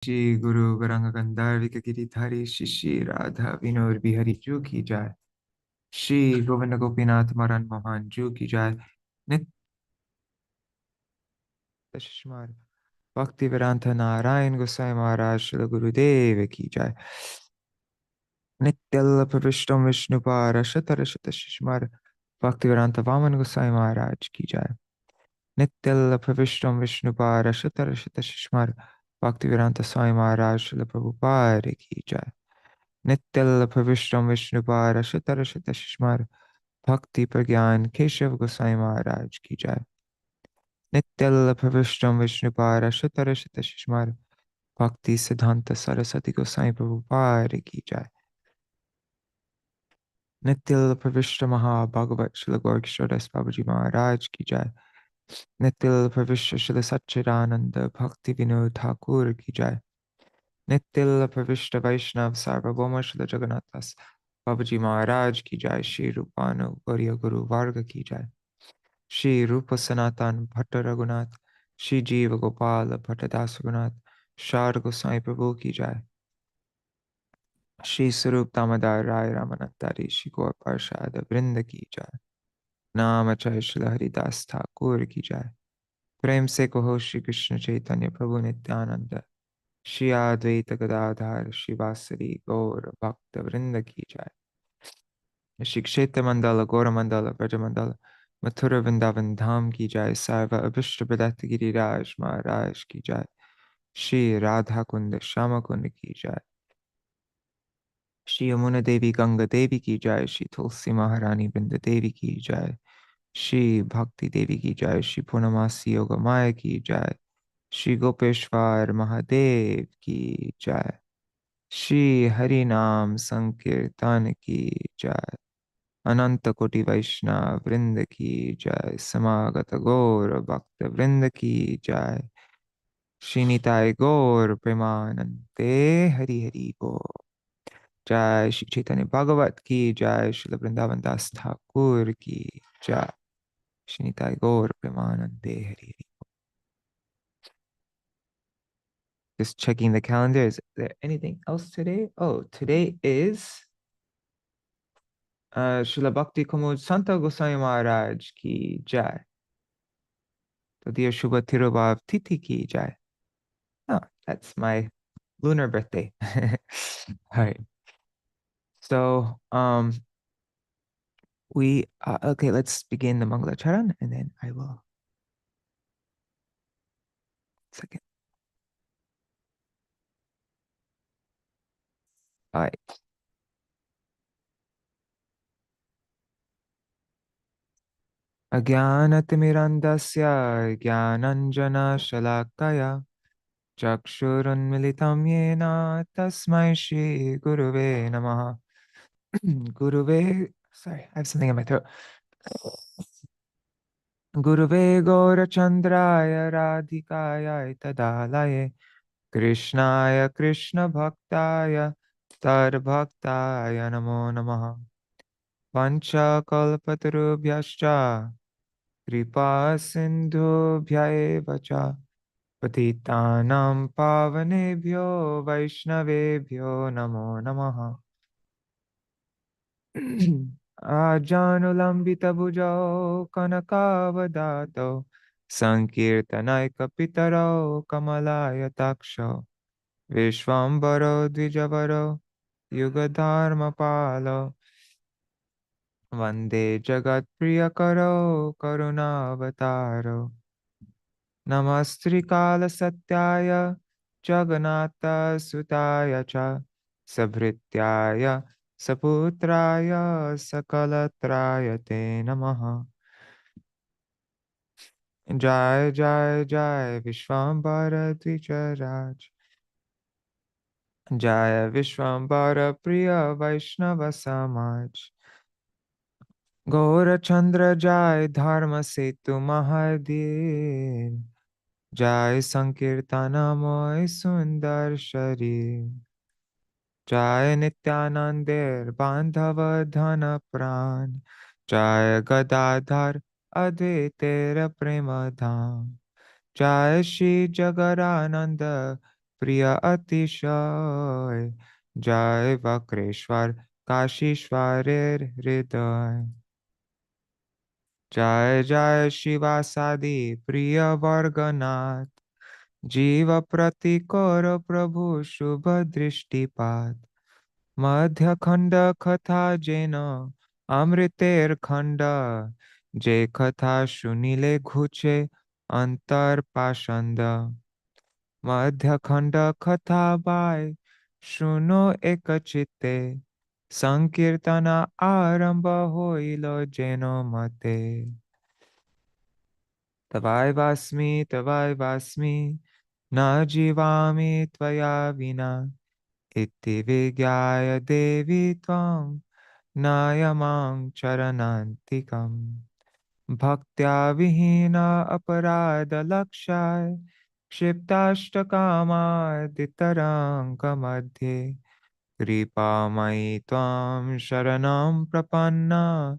श्री गुरु गौरांग गंधर्विक गिरिधारी श्री श्री राधा विनोद बिहारी जू की जाय। श्री गोविंद गोपीनाथ मरन मोहन जू की जाय। नित्य शिशुमार भक्ति वेदांत नारायण गोसाई महाराज श्री गुरुदेव की जाय। नित्यल प्रविष्टम विष्णुपार शतर शत शिशुमार भक्ति वेदांत वामन गोसाई महाराज की जाय। नित्यल प्रविष्टम विष्णुपार शतर शत शिशुमार भक्ति वेदांत स्वामी महाराज श्री प्रभुपाद की जाय। नित्यल प्रविष्टम विष्णुपार शतर शत शिशुमार भक्ति प्रज्ञान केशव गोसाई महाराज की जाय। नित्यल प्रविष्टम विष्णुपार शतर शत शिशुमार भक्ति सिद्धांत सरस्वती गोसाई प्रभुपाद की जाय। नित्यल प्रविष्ट महाभागवत श्री गौर किशोरदास बाबूजी महाराज की जाय। नित्यल प्रविष्ट श्री सच्चिदानंद भक्ति विनोद ठाकुर की जाय। नित्यल प्रविष्ट वैष्णव सार्वभौम श्री जगन्नाथ दास बाबूजी महाराज की जाय। श्री रूपानु गौरी गुरु वर्ग की जाय। श्री रूप सनातन भट्ट रघुनाथ श्री जीव गोपाल भट्टदास रघुनाथ शार गोसाई प्रभु की जाय। श्री स्वरूप दामोदर राय रामानंदारी श्री गौर प्रसाद वृंद की जाय। नाम चय श्री हरिदास ठाकुर की जाय। प्रेम से कहो श्री कृष्ण चैतन्य प्रभु नित्यानंद श्री अद्वैत गदाधर शिवासरी गौर भक्त वृंद की जाय। श्री क्षेत्र मंडल गौर मंडल ब्रज मंडल मथुरा वृंदावन धाम की जाय। सर्व अभिष्ट प्रदत्त गिरिराज महाराज की जाय। श्री राधा कुंड श्याम कुंड की जाय। श्री यमुना देवी गंगा देवी की जाय। श्री तुलसी महारानी वृंद देवी की जाय। श्री भक्ति देवी की जाय। श्री पूर्णमासी योग माया की जाय। श्री गोपेश्वर महादेव की जाय। श्री हरि नाम संकीर्तन की जाय। अनंत कोटि वैष्णव वृंद की जय। समागत गौर भक्त वृंद की जय। श्री निताय गौर प्रेमानंदे हरि हरि बोल। जय श्री चैतन्य भागवत की जय। श्री वृंदावन दास ठाकुर की जय। श्री निताय गौर प्रेमानंदे Hari Hari. Just checking the calendar. Is there anything else today? Oh, today is Srila Bhakti Kumud Santa Goswami Maharaj ki jai. So dear Shubha Tirobhav Titi ki jai. Oh, that's my lunar birthday. All right. So, okay, let's begin the Mangala Charan and then I will. Second. All right. Ajnanatimirandasya Jnananjana Shalakaya Chakshurunmilitam Yena Tasmai Shri Guruve Namaha. Guruve, sorry, I have something in my throat. Guruve Gaurachandraya Radhikaya Tadalaye Krishnaya Krishna Bhaktaya Tar Bhaktaya Namo Namaha. Pancha Kalpatarubhyascha Kripa Sindhubhya Vacha Patitanam Pavanebhyo Vaishnavebhyo Namo Namaha. Ajanulambita bhujao kanakavadato Saṅkīrtanaikapitaro kamalayatāksho Vishvambaro Dvijavaro Yugadharmapalo Vande Jagat Priyakaro Karunavataro Namastrikala Satyaya Jagannatha Sutaya Cha Sabhrityaya Saputraya Sakalatraya Te Namaha. Jai Jai Jai Vishwambara Dvicharaj Jai Vishwambara Priya Vaishnava Samaj Gaura Chandra Jai Dharma Setu Mahadev Jai Saṅkīrtana Moy Sundar Sharir Jai Nityanandir Bandhava Dhana Pran Jai Gadadhar Advaitera Prema Dham Jai Shri Jagarananda priya atishay. Jai Vakreshwar Kashishwarer Hriday. Jai Jai Shivasadi Priya Varganath. Jiva Pratikara Prabhu Shubha Drishtipat. Madhya-khaṇḍa Katha Jena Amriter Khanda. Je Katha Shunile Ghuche Antar Pashanda. Madhya-khaṇḍa Katha Bai Shuno Ekachite. Saṅkīrtana Arambha Hoilo Jeno Mate. Tavai Vasmi Na Jivami Tvaya Vina. Iti Vigyaya Devi Tvam Nayamang Charanantikam. Bhaktya Vihina Aparada Lakshaya Kshiptastakama Ditaranga Madhye. Kripamai Tvam Sharanam Prapanna.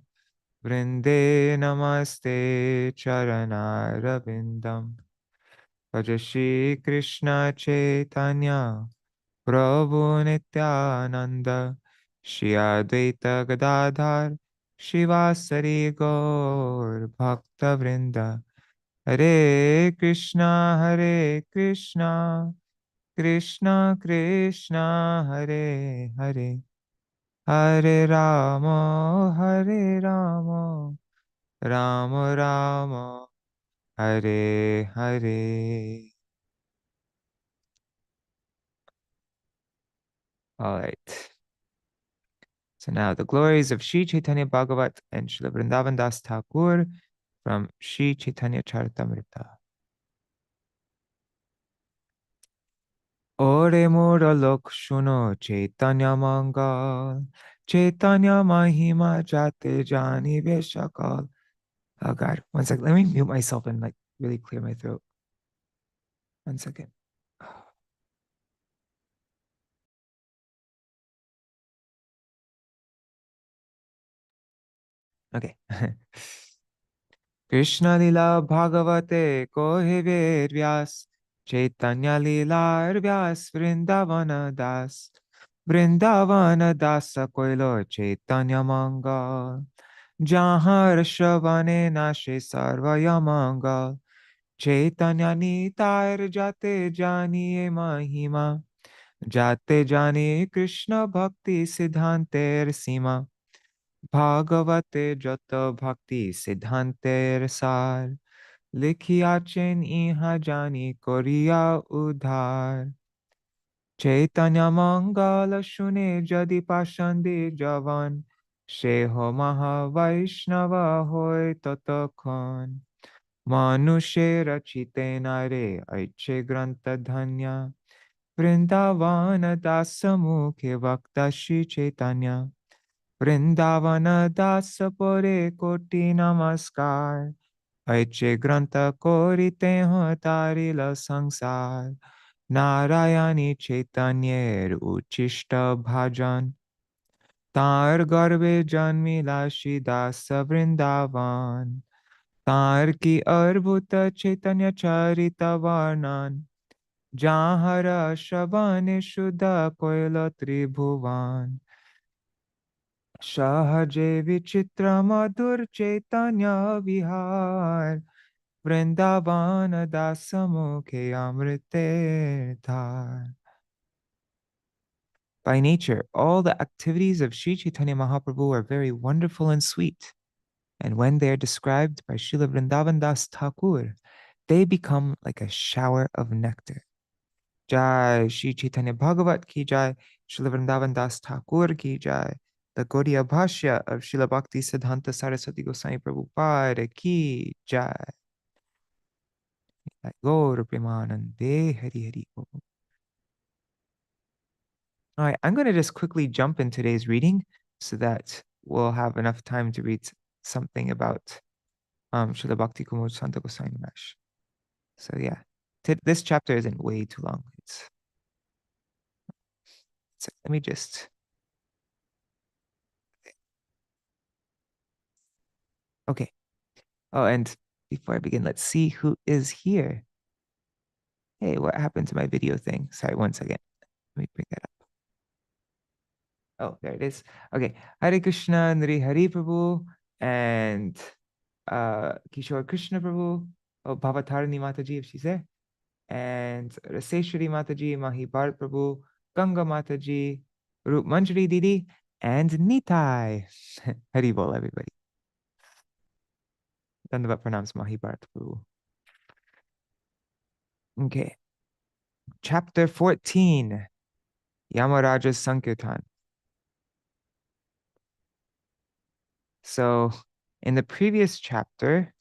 Vrinde Namaste Charanarvindam. Bhaja Shri Krishna Chaitanya Prabhu Nityananda. Shri Advaita Gadadhar Shivasari Gaur Bhakta Vrinda. Hare Krishna Krishna Krishna Hare Hare, Hare Rama, Rama Rama, Hare Hare. All right. So now the glories of Śrī Caitanya-bhāgavata and Śrīla Vrindavan Das Thakur from Śrī Caitanya Charitamrita. Ore Mura Lok Shuno Chaitanya Mangal, Chaitanya Mahima Jate Jani Veshakal. Oh God, one second. Let me mute myself and like really clear my throat. 1 second. Okay. Krishna Lila Bhagavate Kohe Ved Vyas, Chaitanya Lila Vyas Vrindavana Das. Vrindavana Dasa Koilo Chaitanya Mangal. Jahar Shavane Nashe Sarvaya Mangal. Chaitanya Nitair Jate Janiye Mahima. Jate Jani Krishna Bhakti Siddhanter Sima. Bhagavate Jata Bhakti Siddhanter Sar. Likhiachen Iha Jani Koriya Udhar. Chaitanya Mangala Shune Jadi Pashande Javan. Sheho Maha Vaishnava Hoy Tatakhan. Manushe Rachite Nare Aiche Granta Dhanya. Vrindavana Dasa Mukhe Vakta Shri Chaitanya. Vrindavana Dasa Pore Koti Namaskar. Aiche Granta Kori Teho Tarila Sangsar. Narayani Chaitanya Uchishta Bhajan. Tar Garbe Janmila Shidasa Vrindavan. Tar ki Arbhuta Chaitanya Charita Varnan. Jahara Shabane Shuddha Koila Tribhuvan. Shahaje Vichitra Madhur Chaitanya Vihar. Vrindavana Dasamukhe Amrite Dhar. By nature, all the activities of Sri Chaitanya Mahaprabhu are very wonderful and sweet. And when they are described by Srila Vrindavan Das Thakur, they become like a shower of nectar. Jai Sri Caitanya-bhāgavata ki jai, Srila Vrindavan Das Thakur ki jai. The Gaudiya Bhashya of Srila Bhakti Siddhanta Saraswati Goswami Prabhupada ki jai. Gaur Premanande Hari Hari Om. All right, I'm going to just quickly jump in today's reading so that we'll have enough time to read something about Srila Bhakti Kumar Santa Goswami Maharaj. So yeah, this chapter isn't way too long. Let me just. Okay. Oh, and before I begin, let's see who is here. Hey, what happened to my video thing? Sorry, one second. Let me bring that up. Oh, there it is. Okay. Hare Krishna, Nri Hari Prabhu, and Kishore Krishna Prabhu. Oh, Bhavatarani Mataji, if she's there. And Raseshwari Mataji, Mahi Bharat Prabhu, Ganga Mataji, Rup Manjari Didi, and Nitai. Hari Bol, everybody. Dandavat pranams, Mahi Bharat Prabhu. Okay. Chapter 14, Yamarāja's Saṅkīrtana. So in the previous chapter,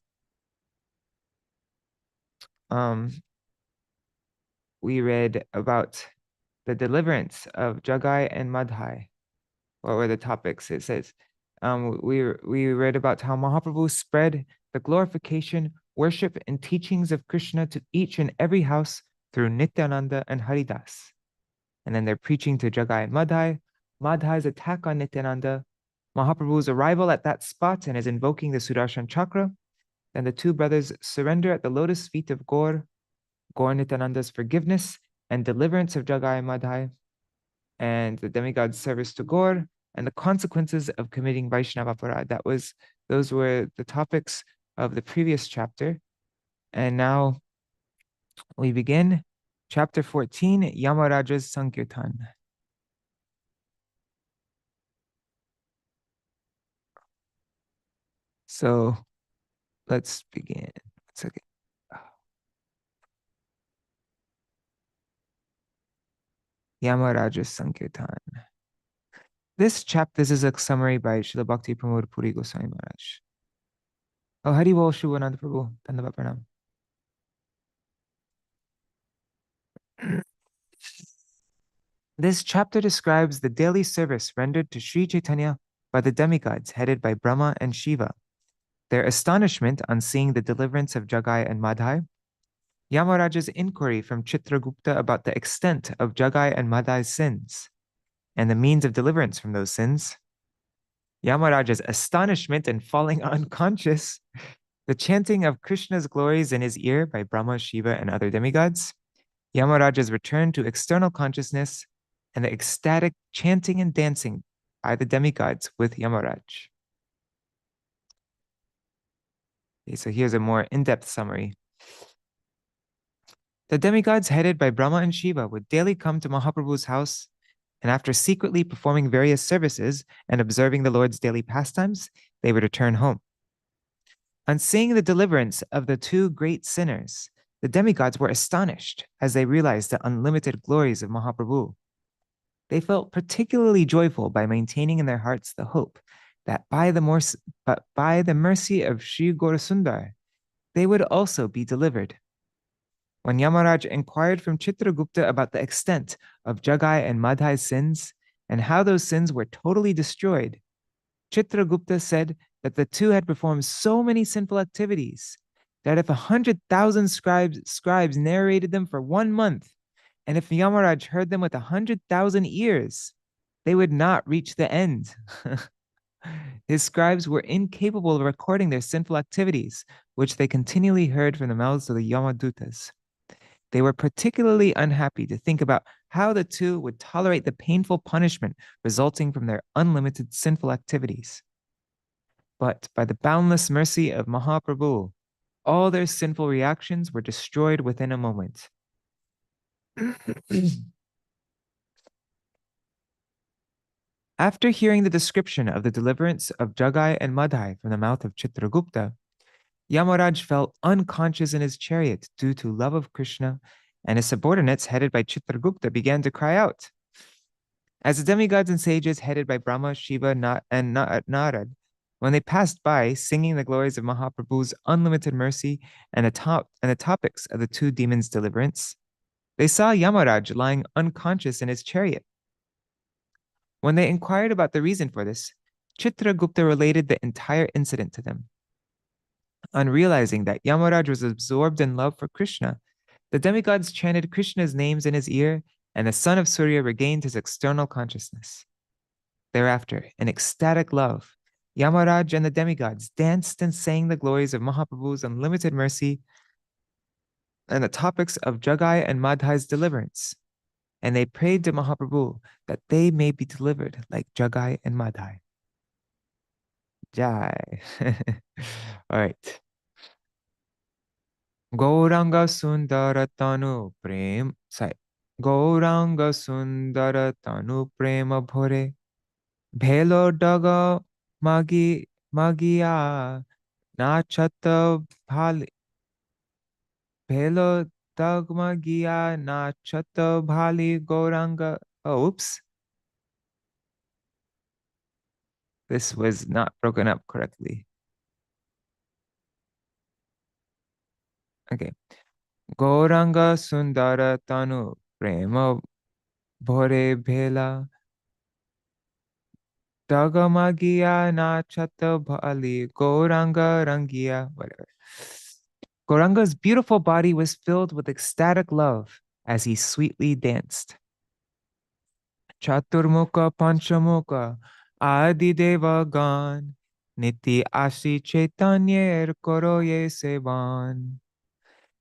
we read about the deliverance of Jagāi and Mādhāi. What were the topics? It says, we read about how Mahaprabhu spread the glorification, worship, and teachings of Kṛṣṇa to each and every house through Nityananda and Haridas. And then they're preaching to Jagāi and Mādhāi, Madhai's attack on Nityananda, Mahaprabhu's arrival at that spot and is invoking the Sudarshan Chakra. Then the two brothers surrender at the lotus feet of Gaur Nityananda's forgiveness and deliverance of Jagāi and Mādhāi, and the demigod's service to Gaur, and the consequences of committing Vaishnava Aparad. Those were the topics of the previous chapter. And now we begin chapter 14, Yamarāja's Saṅkīrtana. So let's begin. 1 second. Yamarāja's Saṅkīrtana. This is a summary by Srila Bhakti Pramod Puri Goswami Maharaj. Oh, Hari Bol Shubhananda Prabhu. Dandavat pranam. This chapter describes the daily service rendered to Śrī Caitanya by the demigods headed by Brahmā and Śiva, their astonishment on seeing the deliverance of Jagāi and Mādhāi, Yamarāja's inquiry from Citragupta about the extent of Jagāi and Mādhāi's sins, and the means of deliverance from those sins, Yamarāja's astonishment and falling unconscious, the chanting of Kṛṣṇa's glories in his ear by Brahmā, Śiva, and other demigods, Yamarāja's return to external consciousness, and the ecstatic chanting and dancing by the demigods with Yamarāja. Okay, so here's a more in-depth summary. The demigods headed by Brahmā and Śiva would daily come to Mahaprabhu's house, and after secretly performing various services and observing the Lord's daily pastimes, they would return home. On seeing the deliverance of the two great sinners, the demigods were astonished as they realized the unlimited glories of Mahaprabhu. They felt particularly joyful by maintaining in their hearts the hope that by the mercy of Sri Gaurasundar, they would also be delivered. When Yamarāja inquired from Citragupta about the extent of Jagāi and Mādhāi's sins and how those sins were totally destroyed, Citragupta said that the two had performed so many sinful activities that if 100,000 scribes narrated them for 1 month, and if Yamarāja heard them with 100,000 ears, they would not reach the end. His scribes were incapable of recording their sinful activities, which they continually heard from the mouths of the Yamadutas. They were particularly unhappy to think about how the two would tolerate the painful punishment resulting from their unlimited sinful activities. But by the boundless mercy of Mahaprabhu, all their sinful reactions were destroyed within a moment. After hearing the description of the deliverance of Jagāi and Mādhāi from the mouth of Citragupta, Yamarāja fell unconscious in his chariot due to love of Kṛṣṇa, and his subordinates headed by Citragupta began to cry out. As the demigods and sages headed by Brahmā, Śiva, and Narad, when they passed by singing the glories of Mahaprabhu's unlimited mercy and the topics of the two demons' deliverance, they saw Yamarāja lying unconscious in his chariot. When they inquired about the reason for this, Citragupta related the entire incident to them. On realizing that Yamarāja was absorbed in love for Kṛṣṇa, the demigods chanted Kṛṣṇa's names in his ear, and the son of Surya regained his external consciousness. Thereafter, in ecstatic love, Yamarāja and the demigods danced and sang the glories of Mahaprabhu's unlimited mercy and the topics of Jagāi and Mādhāi's deliverance. And they prayed to Mahaprabhu that they may be delivered like Jagāi and Mādhāi. Jai. All right. Gauranga Sundara Tanu Prem. Sorry. Gauranga Sundara Tanu Prema Bhore. Bhelo Daga Magia Nachata Bhali. Bhelo Dagmagia Nachata Bhali Gauranga. Oh, oops. This was not broken up correctly. Okay. Gauranga Sundara Tanu Prema Bhore Bhela Dagamagia Nachata Bhali Gauranga Rangia, whatever. Gauranga's beautiful body was filled with ecstatic love as he sweetly danced. Chaturmukha Panchamukha Adi Deva Gan Niti Ashi Chaitanya Koroye Sevan.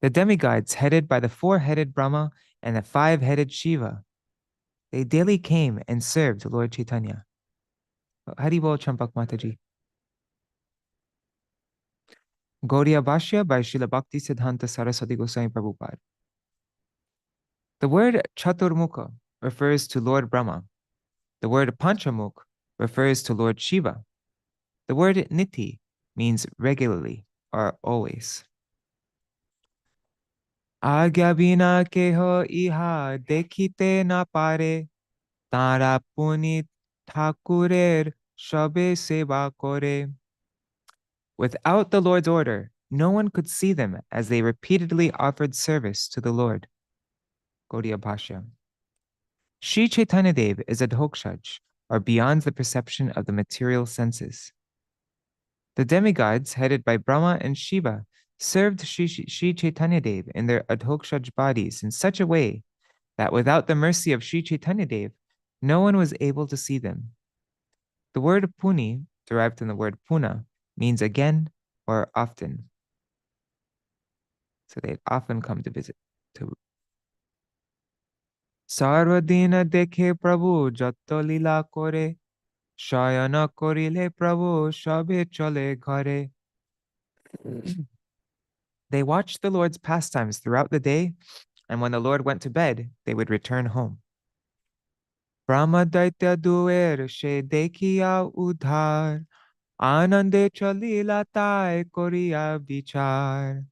The demigods, headed by the four-headed Brahma and the five-headed Shiva, they daily came and served Lord Chaitanya. Haribol Champak Mataji. Gaudiya Bhashya by Srila Bhakti Siddhanta Saraswati Goswami Prabhupada. The word Chaturmukha refers to Lord Brahma. The word Panchamukh refers to Lord Shiva. The word Niti means regularly or always. Agya bina keho iha dekhite na pare tara puni thakurer shabe seva kore. Without the Lord's order, no one could see them as they repeatedly offered service to the Lord. Gaudiya Bhashya. Śrī Caitanya-dev is adhokshaj, or beyond the perception of the material senses. The demigods, headed by Brahma and Shiva, served Śrī Caitanya-dev in their adhokshaj bodies in such a way that without the mercy of Śrī Caitanya-dev, no one was able to see them. The word puni, derived from the word puna, means again or often. So they'd often come to visit. Sarvadina dekhe Prabhu jato lila kore, shayana korile Prabhu shabe chole ghare. They watched the Lord's pastimes throughout the day, and when the Lord went to bed, they would return home. Brahma daitya duer she dekhiya udhar, anande chalila tai koriya vichar.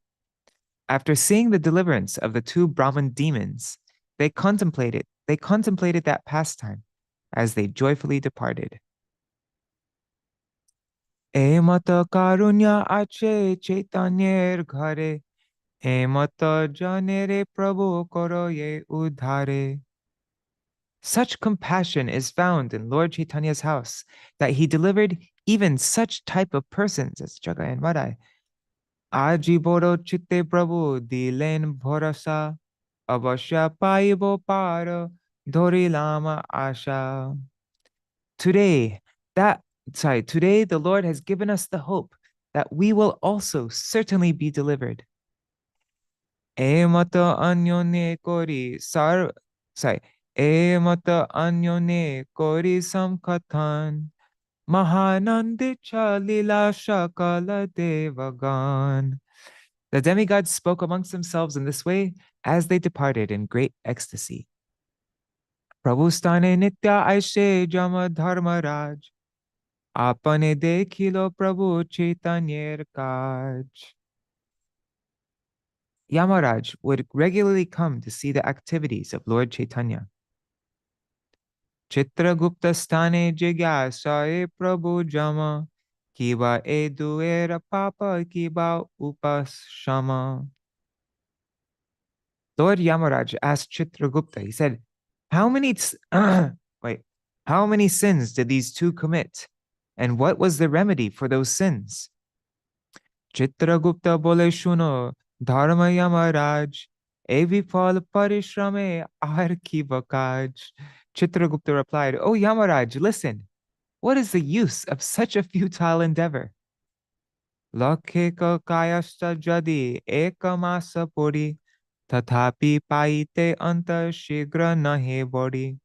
After seeing the deliverance of the two Brahmin demons, they contemplated that pastime as they joyfully departed. Emata karunya ache Chaitanyer ghare, emata janere Prabhu koroye udhare. Such compassion is found in Lord Chaitanya's house that he delivered even such type of persons as Jagāi and Mādhāi. Aji boro chitte Prabhu dilen bhorasa, avashya paibo para dhori lama asha. Today, the Lord has given us the hope that we will also certainly be delivered. Emata anyone kori Emata anyone kori samkathan, mahanandicha lila shakala devagan. The demigods spoke amongst themselves in this way as they departed in great ecstasy. Prabhustane nitya aishe jama dharmaraj, apane dekhilo Prabhu Chaitanyer kaj. Yamarāja would regularly come to see the activities of Lord Chaitanya. Citragupta stane jigyasaye Prabhu jama, kiba e duera papa kiba upashama. Lord Yamarāja asked Citragupta, he said, how many sins did these two commit? And what was the remedy for those sins? Citragupta bole shuno, dharma Yamarāj, evi phal parishrame ar ki vakaj. Citragupta replied, "O Yamaraj, listen, what is the use of such a futile endeavor? Lakheka kayasta jadi ekamasa puri Tatapi paite anta shigra nahe bodhi.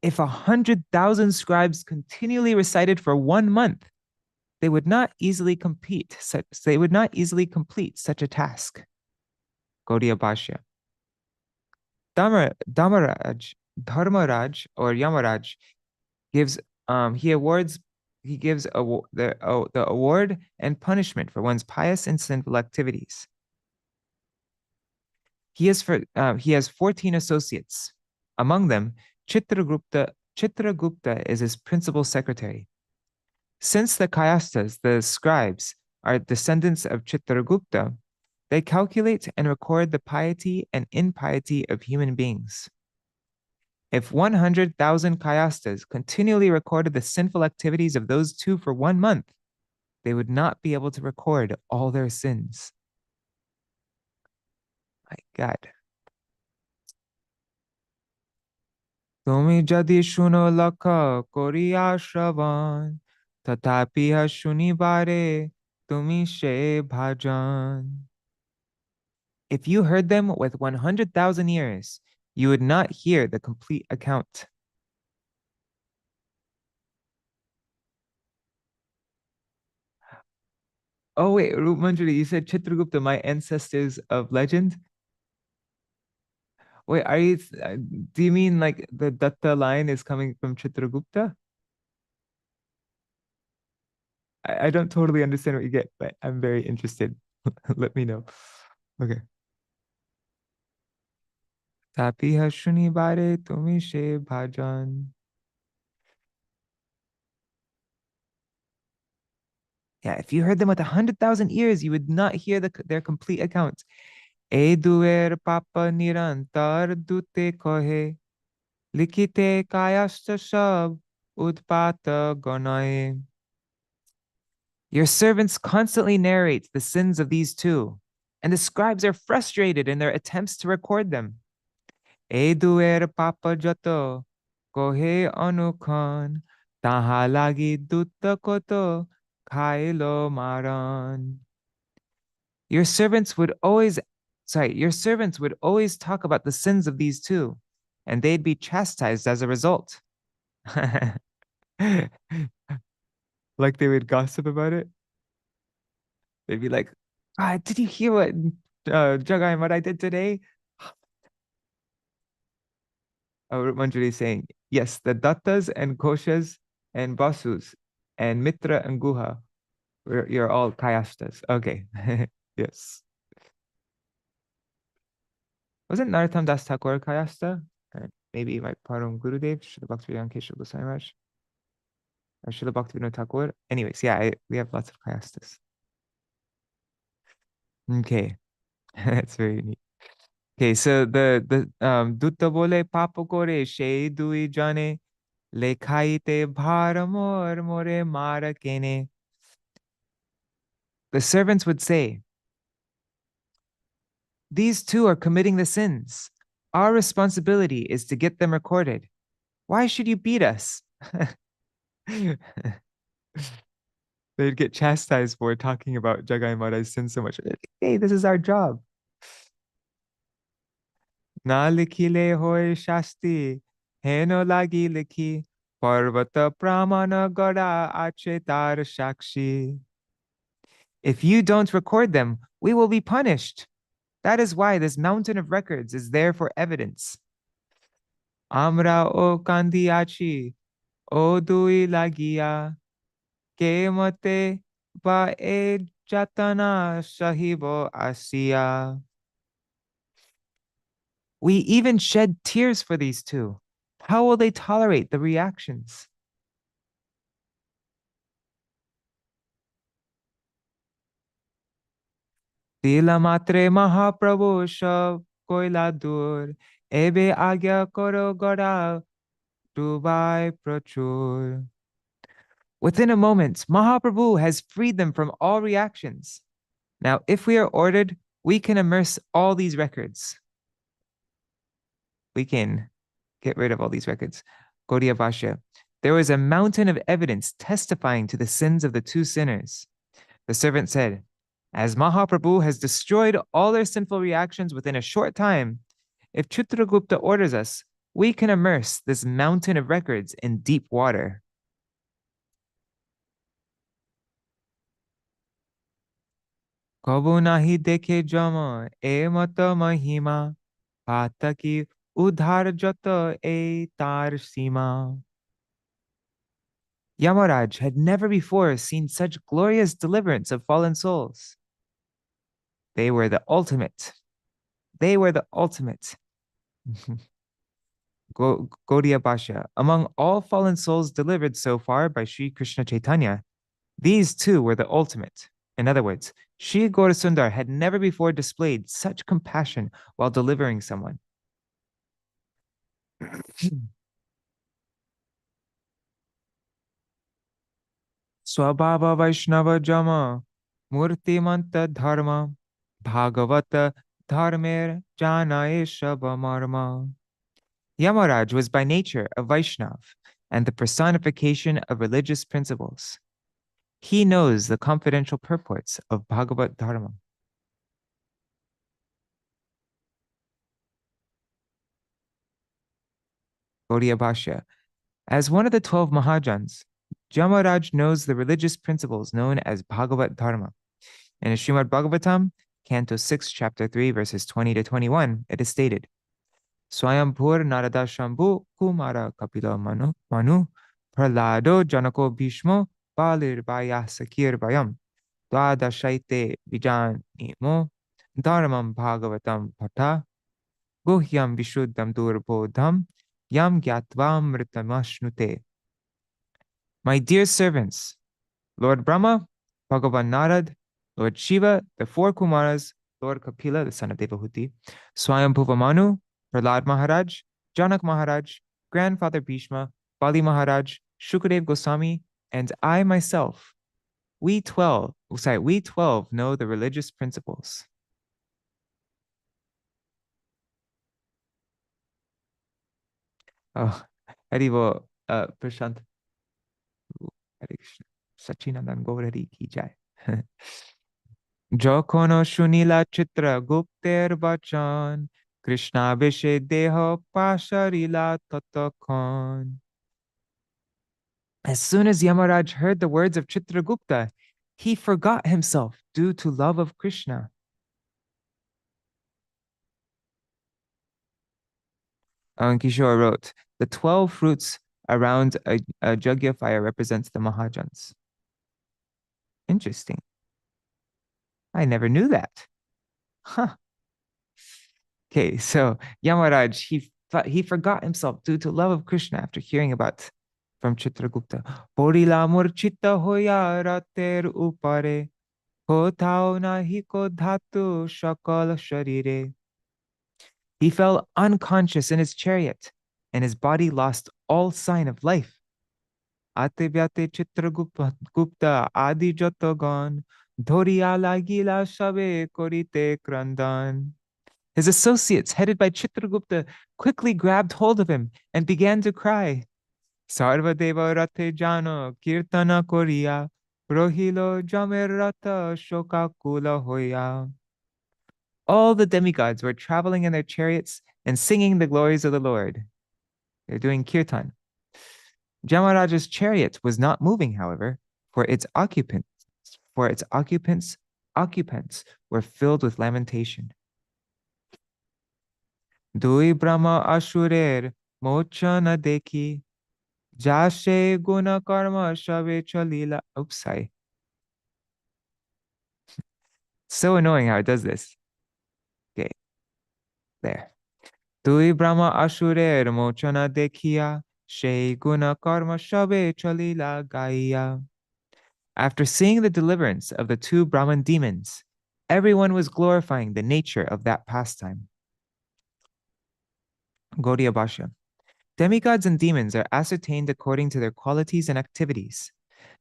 If 100,000 scribes continually recited for 1 month, they would not easily complete such a task. Gaudiya Bhashya. Dharmaraj or Yamaraj gives he gives the award and punishment for one's pious and sinful activities. He has 14 associates. Among them, Citragupta is his principal secretary. Since the Kayasthas, the scribes, are descendants of Citragupta, they calculate and record the piety and impiety of human beings. If 100,000 Kayasthas continually recorded the sinful activities of those two for 1 month, they would not be able to record all their sins. My God. Tumi jadi shuno lakha koriya shravan, tatapiha shunibare tumi she bhajan. If you heard them with 100,000 ears, you would not hear the complete account. Oh, wait, Manjari, you said Citragupta, my ancestors of legend? Wait, do you mean like the Datta line is coming from Citragupta? I don't totally understand what you get, but I'm very interested. Let me know. Okay. Tapiha shunibare tumi she bhajan. Yeah, if you heard them with 100,000 ears, you would not hear their complete account. E duer papa nirantar dute kohe, likite kayashta shab utpata gonaye. Your servants constantly narrate the sins of these two, and the scribes are frustrated in their attempts to record them. E duer papa jato kohe anukhan, taha lagi dutta koto kailo maran. Your servants would always, your servants would always talk about the sins of these two, and they'd be chastised as a result. Like they would gossip about it. They'd be like, ah, did you hear what Jagāi and Mādhāi did today? Manjari is saying, yes, the Dattas and Koshas and Basus and Mitra and Guha, you're all Kayashtas. Okay. Yes. Wasn't Narottam Das Thakur Kayasta? Maybe my Param Gurudev, Srila Bhaktivedanta Keshav Goswami Maharaj, or Srila Bhaktivinoda Thakur. Anyways, yeah, we have lots of Kayastas. Okay. That's very neat. Okay, so the Dutta bole papa kore she dui jane lekhaite bhara more mara kene. The servants would say, these two are committing the sins. Our responsibility is to get them recorded. Why should you beat us? They'd get chastised for talking about Jagāi and Mādhāi's sin so much. Hey, this is our job. Na likhile hoy shasti, heno lagi likhi, parvata pramana gada ache tar shakshi. If you don't record them, we will be punished. That is why this mountain of records is there for evidence. Amra o kandi achi, o dui lagia, ke mate ba e jatana sahibo asiya. We even shed tears for these two. How will they tolerate the reactions? Tila matre Mahaprabhu shav koila dur, ebe agya koro gora dubai prachur. Within a moment, Mahaprabhu has freed them from all reactions. Now, if we are ordered, we can immerse all these records. We can get rid of all these records. Gaudiya Bhashya. There was a mountain of evidence testifying to the sins of the two sinners. The servant said, As Mahaprabhu has destroyed all their sinful reactions within a short time, if Citragupta orders us, we can immerse this mountain of records in deep water. Kabu nahi dekhe jama e mata mahima, pataki udhar jata e tar sima. Yamarāja had never before seen such glorious deliverance of fallen souls. They were the ultimate. They were the ultimate. Gaudiya Bhashya. Among all fallen souls delivered so far by Sri Krishna Chaitanya, these two were the ultimate. In other words, Sri Gaurasundar had never before displayed such compassion while delivering someone. Swabhava Vaishnava Jama Murtimanta Dharma Bhagavata Dharmer Janaye Marma. Yamaraj was by nature a Vaishnav and the personification of religious principles. He knows the confidential purports of Bhagavat Dharma. Gaudiya Bhashya. As one of the 12 Mahajans, Yamaraj knows the religious principles known as Bhagavat Dharma. In the Srimad Bhagavatam, Canto 6, Chapter 3, verses 20 to 21, it is stated, Swayambhur Narada Shambhu Kumara Kapila Manu Pralado Janako Bhishmo Balir Vaya Sakir Vayam Dwadashaite Vijanimo Dharmam Bhagavatam Patha Guhyam Vishuddham Durbodham Yam Gyatvam Mritamashnute. My dear servants, Lord Brahma, Bhagavan Narad, Lord Shiva, the four Kumaras, Lord Kapila, the son of Devahuti, Swayambhuva Manu, Prahlad Maharaj, Janak Maharaj, Grandfather Bhishma, Bali Maharaj, Shukadev Goswami, and I myself, we 12 know the religious principles. Oh, Haribo, Prashant. Sachinandan Gaurari ki jai. Jokono Shunila Chitra Gupter Bachan, Krishna Vishe Deho Pasharila Tatokon. As soon as Yamaraj heard the words of Citragupta, he forgot himself due to love of Krishna. Kishore wrote, the 12 fruits around a Jagya fire represents the Mahajans. Interesting. I never knew that. Huh. Okay, so Yamaraj, he forgot himself due to love of Krishna after hearing about from Citragupta. Porila murchita hoya rater upare, kothao nahi ko dhatu shakal sharire. He fell unconscious in his chariot, and his body lost all sign of life. Ate vyate Citragupta adi jotogon, dhoriya lagila shabe korite krandan. His associates, headed by Citragupta, quickly grabbed hold of him and began to cry. Sarvadeva rate jano kirtana koriya, rohilo jamer rata shokakula hoya. All the demigods were traveling in their chariots and singing the glories of the Lord. They're doing kirtan. Jamaraja's chariot was not moving, however, for its occupants were filled with lamentation. Dui Brahma Ashurer Mochana Deki Jashe Guna Karma Shabe Chalila. Oops, sorry. So annoying how it does this. Okay, there. Dui Brahma Ashurer Mochana Dekiya She Guna Karma Shabe Chalila Gaya. After seeing the deliverance of the two Brahman demons, everyone was glorifying the nature of that pastime. Gaudiya Bhashya. Demigods and demons are ascertained according to their qualities and activities.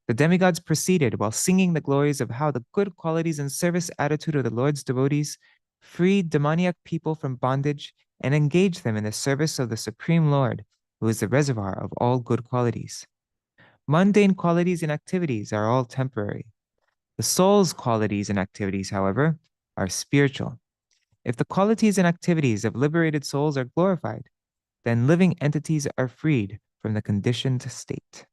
The demigods proceeded while singing the glories of how the good qualities and service attitude of the Lord's devotees freed demoniac people from bondage and engaged them in the service of the Supreme Lord, who is the reservoir of all good qualities. Mundane qualities and activities are all temporary. The soul's qualities and activities, however, are spiritual. If the qualities and activities of liberated souls are glorified, then living entities are freed from the conditioned state.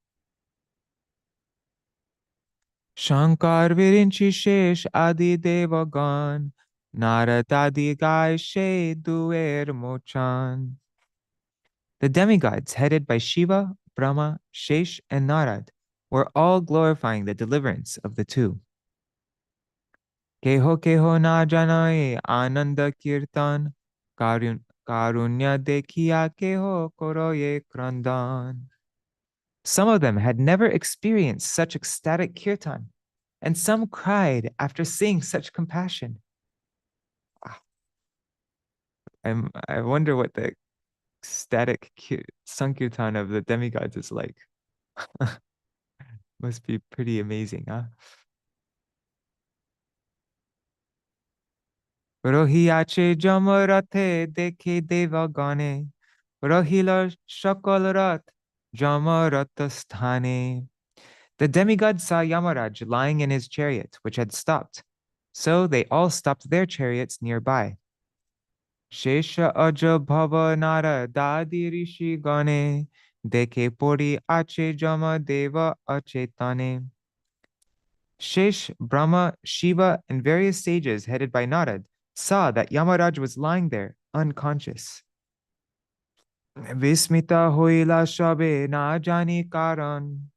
Shankar Virinchi Shesh Adi Devagan Narad Adi Gai She Duer Mochan. The demigods, headed by Shiva, Brahma, Shesh, and Narad, were all glorifying the deliverance of the two. Keho na janaye ananda kirtan karunya dekhiya keho koroye krandan. Some of them had never experienced such ecstatic kirtan, and some cried after seeing such compassion. I wonder what the ecstatic Saṅkīrtana of the demigods is like. Must be pretty amazing, huh? Rohiyache Jamarathe dekhe deva gane, Rohila shakal rath Jamaratastane. The demigod saw Yamaraj lying in his chariot, which had stopped. So they all stopped their chariots nearby. Shesha aja bhava nara dadi rishi gane, Dekhe pori ache jama deva achetane. Shesh, Brahma, Shiva, and various sages headed by Narad saw that Yamaraj was lying there, unconscious. Vismita hoila shabe na jani karan,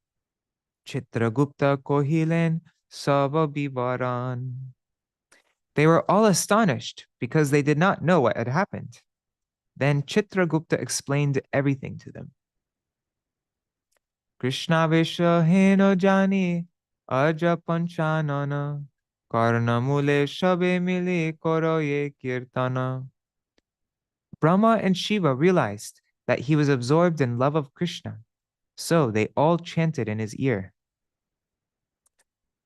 Citragupta kohilen sava bivaran. They were all astonished because they did not know what had happened. Then Citragupta explained everything to them. Krishna Vesha heno jani aja panchanana karna mule shabe mili koroye kirtana. Brahma and Shiva realized that he was absorbed in love of Krishna, so they all chanted in his ear.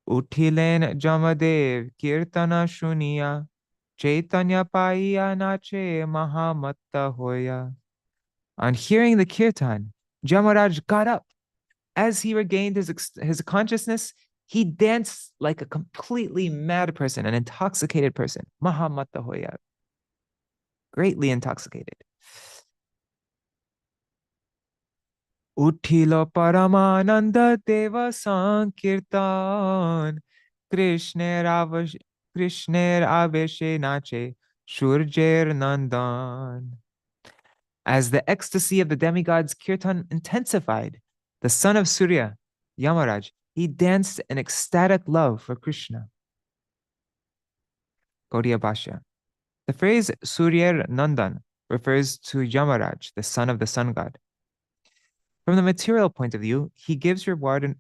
Uthilen Jamadev Kirtana Shuniya Chaitanya Paiya Nache Mahamatta Hoya. On hearing the kirtan, Jamaraj got up. As he regained his consciousness, he danced like a completely mad person, an intoxicated person. Mahamatta Hoya. Greatly intoxicated. Uthilo Paramananda Deva Saṅkīrtana Krishner Aveshe Nache Shurjer Nandan. As the ecstasy of the demigods kirtan intensified, the son of Surya, Yamaraj, he danced in ecstatic love for Krishna. Gaudiya Bhashya. The phrase Surya Nandan refers to Yamaraj, the son of the sun god. From the material point of view, he gives reward and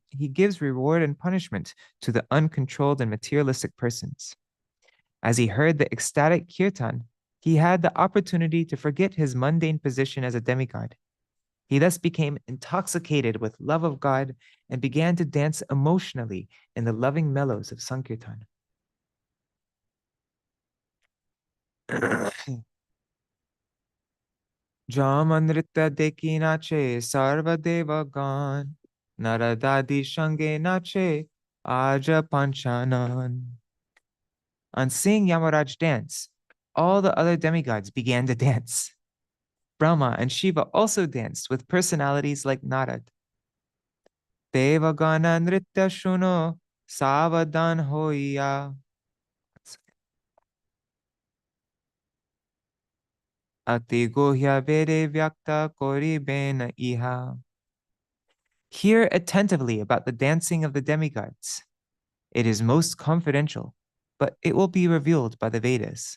punishment to the uncontrolled and materialistic persons. As he heard the ecstatic kirtan, he had the opportunity to forget his mundane position as a demigod. He thus became intoxicated with love of God and began to dance emotionally in the loving mellows of Saṅkīrtana. Jamanrita deki nache sarva devagan, naradadi shange nache aja panchanan. On seeing Yamaraj dance, all the other demigods began to dance. Brahma and Shiva also danced with personalities like Narad. Devagana nritya shuno savadan hoya. Ati gohya vede vyakta kori bena iha. Hear attentively about the dancing of the demigods. It is most confidential, but it will be revealed by the Vedas.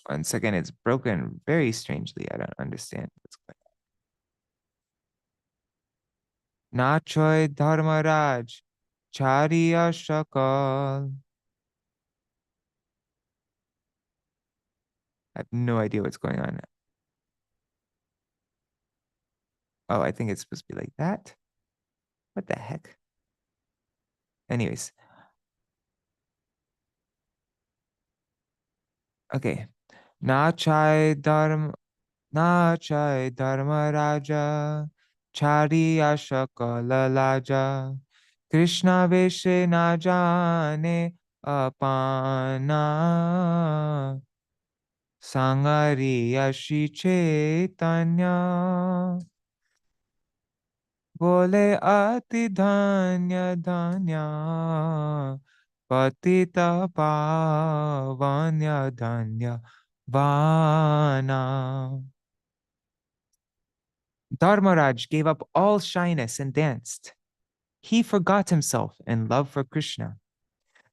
Once again, it's broken very strangely. I don't understand what's going on. Nachoy Dharmaraj, Chariya Shakal. I have no idea what's going on. Oh, I think it's supposed to be like that. What the heck? Anyways. Okay. Nachai Dharmaraja chariya shakala laja, Krishna veshe na jane apana, Saṅgariya Śrī Caitanya, bole ati dhanya dhanya, patita pavanya dhanya vana. Dharmaraj gave up all shyness and danced. He forgot himself in love for Krishna.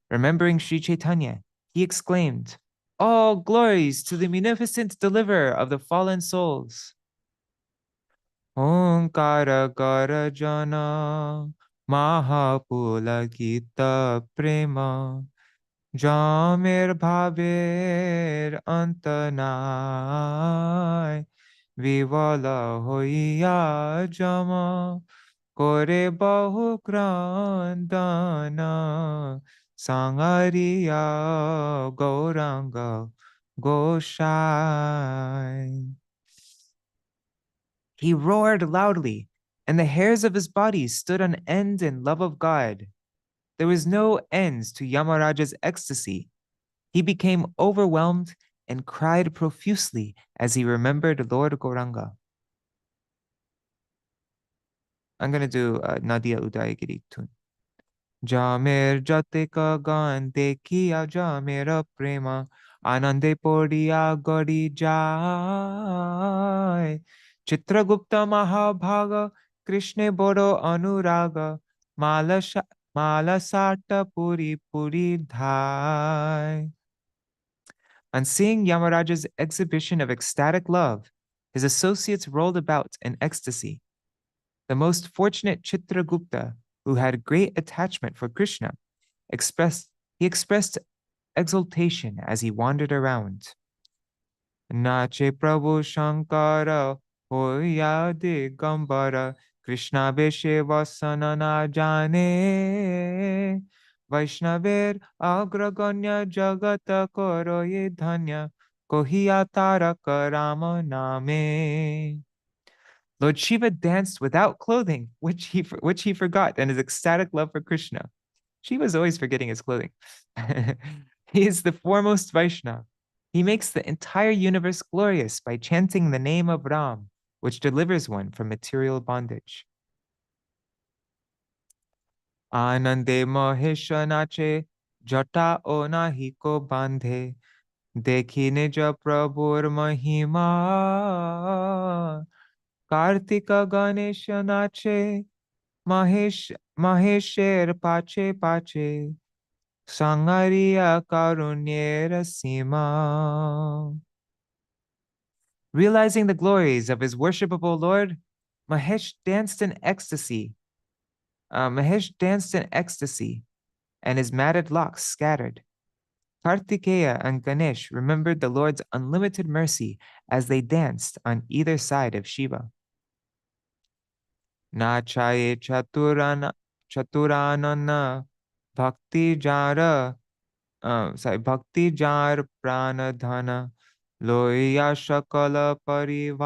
Remembering Śrī Caitanya, he exclaimed, "All glories to the munificent deliverer of the fallen souls." Omkara Garajana Mahapulagita Prema Jamir Bhaver Antanai Vivala Hoya Jama Kore Bahu Grandana Sangariya Gauranga Goshai. He roared loudly, and the hairs of his body stood on end in love of God. There was no end to Yamaraja's ecstasy. He became overwhelmed and cried profusely as he remembered Lord Gauranga. I'm going to do Nadia Udayagiri tune. Jamer Jatika Gan Dekiya Jamera Prema Anande Podiya Gadi Jai Citragupta Mahabhaga Krishna Bodo Anuraga Malasata Puri Puri Dhai. On seeing Yamaraja's exhibition of ecstatic love, his associates rolled about in ecstasy. The most fortunate Citragupta, who had great attachment for Krishna, expressed exultation as he wandered around. Nache Prabhu Shankara Hoya Digambara Krishna Veshe Vasana na Jane Vaishnaver Agraganya Jagata Koroye Dhanya Kohiya Taraka Rama Name. Lord Shiva danced without clothing, which he forgot in his ecstatic love for Krishna. Shiva's always forgetting his clothing. He is the foremost Vaishnava. He makes the entire universe glorious by chanting the name of Ram, which delivers one from material bondage. Anande Mahesha nache jata onahi ko bandhe dekhi nija prabhur mahima Kartika Ganesha nache Mahesher pache pache Sangariya Karunyera Sima. Realizing the glories of his worshipable Lord, Mahesh danced in ecstasy. And his matted locks scattered. Kartikeya and Ganesh remembered the Lord's unlimited mercy as they danced on either side of Shiva. Nachaye Chaturanana Bhakti Jara Bhakti Jar Pranadhana Loya Shakala Parivar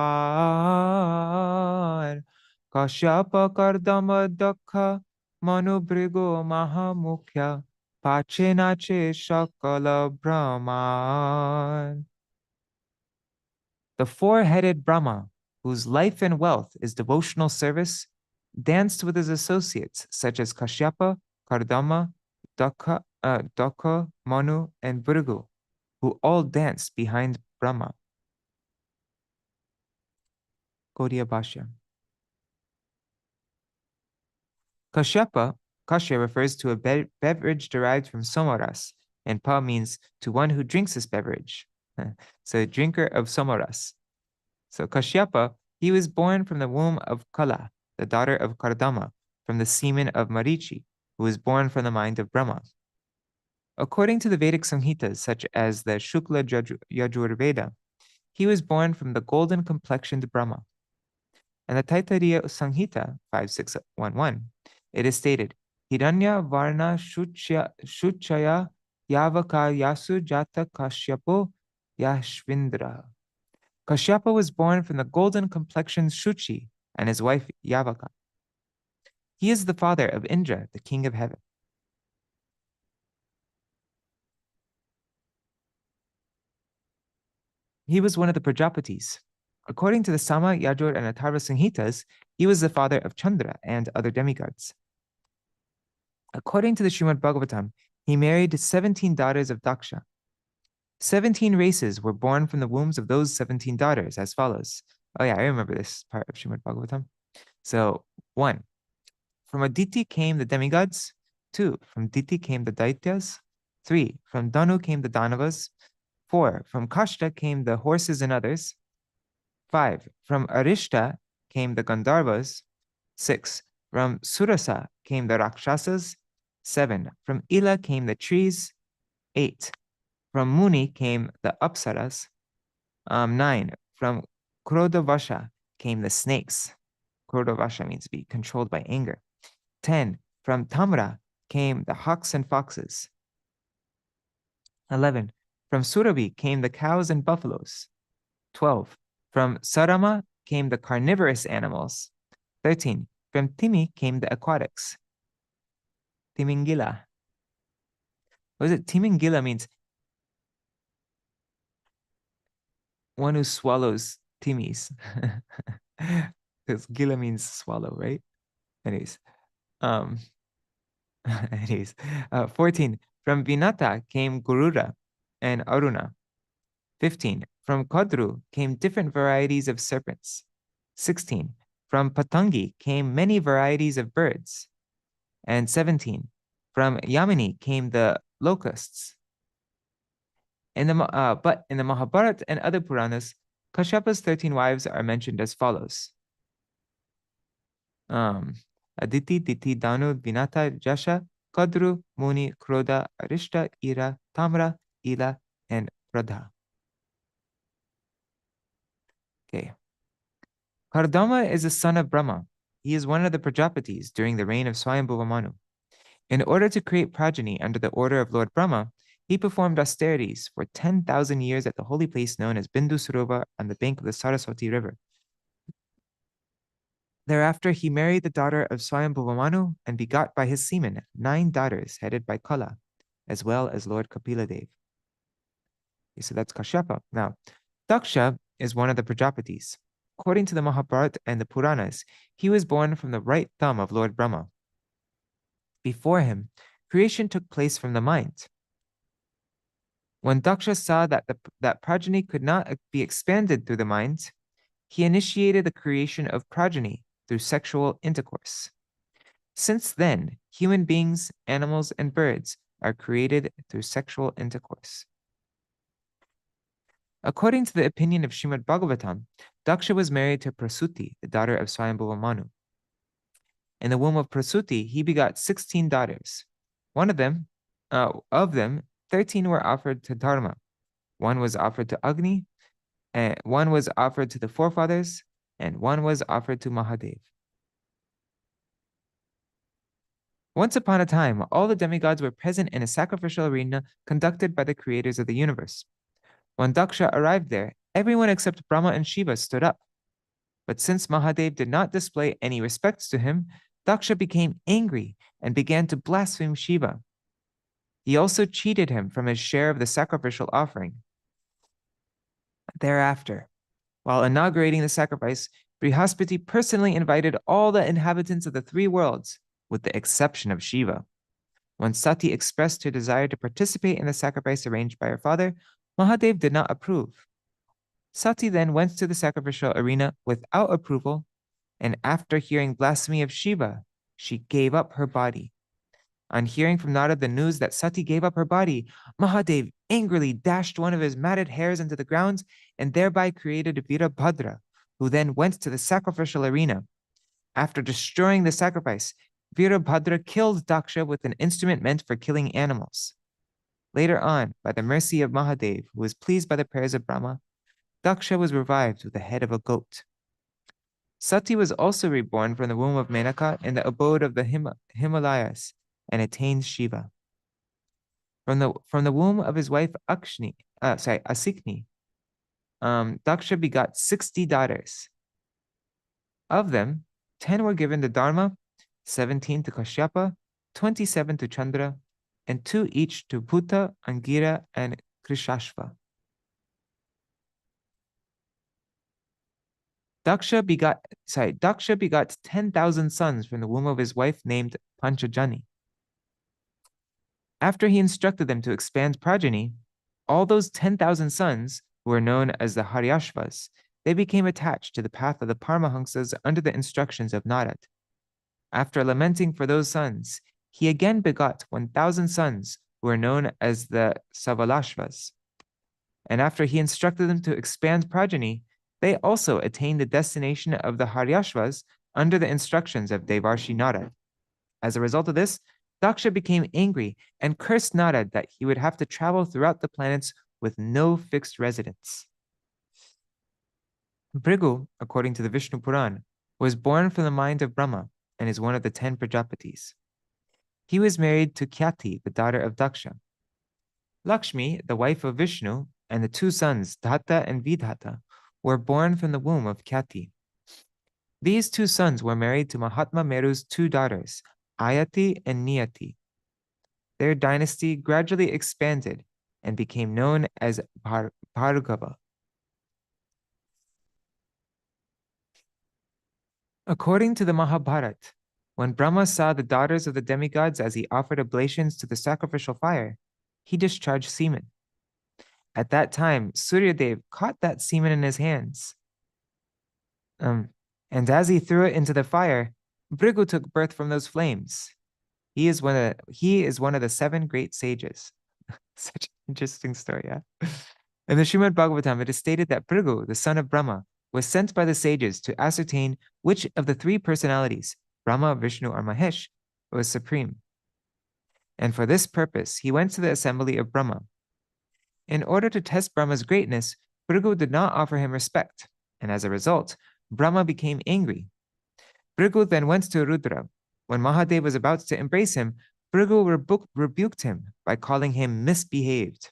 Kashyapa Kardama Dakha Manu Brigo Mahamukhya Pache Nache Shakala Brahmā. The four-headed Brahma, whose life and wealth is devotional service, danced with his associates such as Kashyapa, Kardama, Dakha, Manu, and Bhrigu, who all danced behind Brahma. Gaudiya Bhashya. Kashyapa refers to a beverage derived from somaras, and pa means to one who drinks this beverage. So, drinker of somaras. So Kashyapa, he was born from the womb of Kala, the daughter of Kardama, from the semen of Marichi, who was born from the mind of Brahma. According to the Vedic Samhitas, such as the Shukla Yajurveda, he was born from the golden complexioned Brahma. And the Taittiriya Samhita 5611, it is stated, Hiranya Varna Shuchaya Yavaka Yasu Jata Kashyapo Yashvindra. Kashyapa was born from the golden complexioned Shuchi, and his wife Yavaka. He is the father of Indra, the king of heaven. He was one of the Prajapatis. According to the Sama, Yajur, and Atharva Samhitas, he was the father of Chandra and other demigods. According to the Srimad Bhagavatam, he married 17 daughters of Daksha. 17 races were born from the wombs of those 17 daughters as follows. Oh yeah, I remember this part of Srimad Bhagavatam. So 1, from Aditi came the demigods. 2, from Diti came the Daityas. 3, from Danu came the Danavas. 4, from Kashta came the horses and others. 5, from Arishta came the Gandharvas. 6, from Surasa came the Rakshasas. 7, from Ila came the trees. 8, from Muni came the Apsaras. 9, from Krodavasha came the snakes. Krodavasha means to be controlled by anger. 10, from Tamra came the hawks and foxes. 11, from Surabhi came the cows and buffaloes. 12, from Sarama came the carnivorous animals. 13, from Timi came the aquatics. Timingila. What is it? Timingila means one who swallows timis. Because gila means swallow, right? Anyways, anyways, 14, from Vinata came Garuda and Aruna. 15, from Kadru came different varieties of serpents. 16, from Patangi came many varieties of birds. And 17, from Yamini came the locusts. But in the Mahabharata and other Puranas, Kashyapa's 13 wives are mentioned as follows. Aditi, Diti, Danu, Vinata, Jasha, Kadru, Muni, Kroda, Arishta, Ira, Tamra, Ila, and Radha. Okay. Kardama is the son of Brahma. He is one of the Prajapatis during the reign of Swayambhuva Manu. In order to create progeny under the order of Lord Brahma, he performed austerities for 10,000 years at the holy place known as Bindu Sarovar on the bank of the Saraswati River. Thereafter, he married the daughter of Swayambhuva Manu and begot by his semen 9 daughters headed by Kala, as well as Lord Kapila Dev. Okay, so that's Kashyapa. Now, Daksha is one of the Prajapatis. According to the Mahabharata and the Puranas, he was born from the right thumb of Lord Brahma. Before him, creation took place from the mind. When Daksha saw that progeny could not be expanded through the mind, he initiated the creation of progeny through sexual intercourse. Since then, human beings, animals, and birds are created through sexual intercourse. According to the opinion of Srimad Bhagavatam, Daksha was married to Prasuti, the daughter of Swayambhuva Manu. In the womb of Prasuti, he begot 16 daughters. Of them, 13 were offered to Dharma. 1 was offered to Agni, and 1 was offered to the forefathers, and 1 was offered to Mahadev. Once upon a time, all the demigods were present in a sacrificial arena conducted by the creators of the universe. When Daksha arrived there, everyone except Brahmā and Śiva stood up. But since Mahadev did not display any respects to him, Daksha became angry and began to blaspheme Shiva. He also cheated him from his share of the sacrificial offering. Thereafter, while inaugurating the sacrifice, Brihaspati personally invited all the inhabitants of the 3 worlds, with the exception of Shiva. When Sati expressed her desire to participate in the sacrifice arranged by her father, Mahadev did not approve. Sati then went to the sacrificial arena without approval, and after hearing blasphemy of Shiva, she gave up her body. On hearing from Narada the news that Sati gave up her body, Mahadev angrily dashed one of his matted hairs into the ground and thereby created Virabhadra, who then went to the sacrificial arena. After destroying the sacrifice, Virabhadra killed Daksha with an instrument meant for killing animals. Later on, by the mercy of Mahadev, who was pleased by the prayers of Brahma, Daksha was revived with the head of a goat. Sati was also reborn from the womb of Menaka in the abode of the Himalayas and attained Shiva. From the womb of his wife Asikni, Daksha begot 60 daughters. Of them, 10 were given to Dharma, 17 to Kashyapa, 27 to Chandra, and 2 each to Bhuta, Angira, and Krishashva. Daksha begot 10,000 sons from the womb of his wife named Panchajani. After he instructed them to expand progeny, all those 10,000 sons, who were known as the Haryashvas, they became attached to the path of the Paramahamsas under the instructions of Narad. After lamenting for those sons, he again begot 1,000 sons who were known as the Savalashvas. And after he instructed them to expand progeny, they also attained the destination of the Haryashvas under the instructions of Devarshi Narad. As a result of this, Daksha became angry and cursed Narad that he would have to travel throughout the planets with no fixed residence. Bhrigu, according to the Vishnu Puran, was born from the mind of Brahma and is one of the 10 Prajapatis. He was married to Kyati, the daughter of Daksha. Lakshmi, the wife of Vishnu, and the 2 sons, Dhata and Vidhata, were born from the womb of Kyati. These 2 sons were married to Mahatma Meru's 2 daughters, Ayati and Niyati. Their dynasty gradually expanded and became known as Bhargava. According to the Mahabharata, when Brahma saw the daughters of the demigods as he offered oblations to the sacrificial fire, he discharged semen. At that time, Suryadev caught that semen in his hands. And as he threw it into the fire, Bhrigu took birth from those flames. He is one of the 7 great sages. Such an interesting story, yeah? In the Śrīmad Bhāgavatam, it is stated that Bhrigu, the son of Brahma, was sent by the sages to ascertain which of the 3 personalities, Brahma, Vishnu, or Mahesh, was supreme. And for this purpose, he went to the assembly of Brahma. In order to test Brahma's greatness, Bhrigu did not offer him respect, and as a result, Brahma became angry. Bhrigu then went to Rudra. When Mahadev was about to embrace him, Bhrigu rebuked him by calling him misbehaved.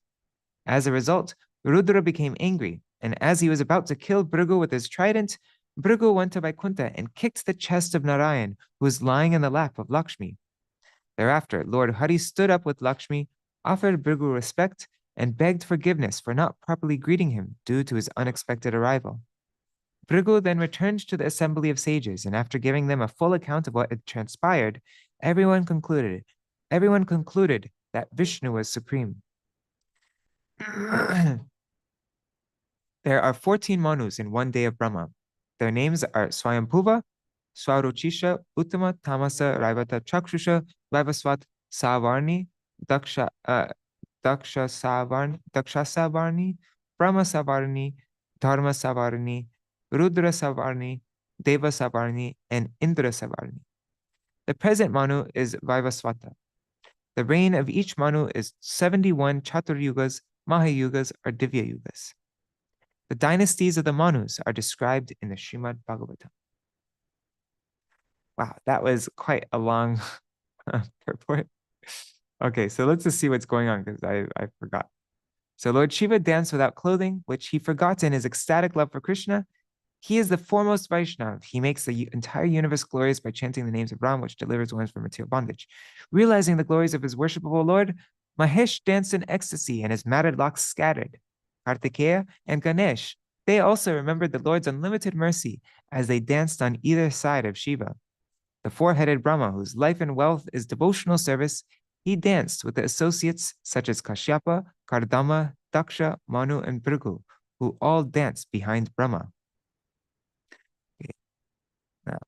As a result, Rudra became angry, and as he was about to kill Bhrigu with his trident, Bhrigu went to Vaikuntha and kicked the chest of Narayan, who was lying in the lap of Lakshmi. Thereafter, Lord Hari stood up with Lakshmi, offered Bhrigu respect, and begged forgiveness for not properly greeting him due to his unexpected arrival. Bhrigu then returned to the assembly of sages, and after giving them a full account of what had transpired, everyone concluded that Vishnu was supreme. There are 14 Manus in one day of Brahma. Their names are Swayambhuva, Swaruchisha, Uttama, Tamasa, Raivata, Chakshusha, Vaivasvat, Savarni, Daksha Savarni, Brahma Savarni, Dharma Savarni, Rudra Savarni, Deva Savarni, and Indra Savarni. The present Manu is Vaivasvata. The reign of each Manu is 71 Chaturyugas, Mahayugas, or Divya Yugas. The dynasties of the Manus are described in the Śrīmad Bhāgavatam. Wow, that was quite a long purport. Okay, so let's just see what's going on because I forgot. So Lord Shiva danced without clothing, which he forgot in his ecstatic love for Kṛṣṇa. He is the foremost Vaishnava. He makes the entire universe glorious by chanting the names of Ram, which delivers one from material bondage. Realizing the glories of his worshipable Lord, Mahesh danced in ecstasy and his matted locks scattered. Kartikeya and Ganesh, they also remembered the Lord's unlimited mercy as they danced on either side of Shiva. The 4-headed Brahma, whose life and wealth is devotional service, he danced with the associates such as Kashyapa, Kardama, Daksha, Manu, and Bhrigu, who all danced behind Brahma. Okay. Now,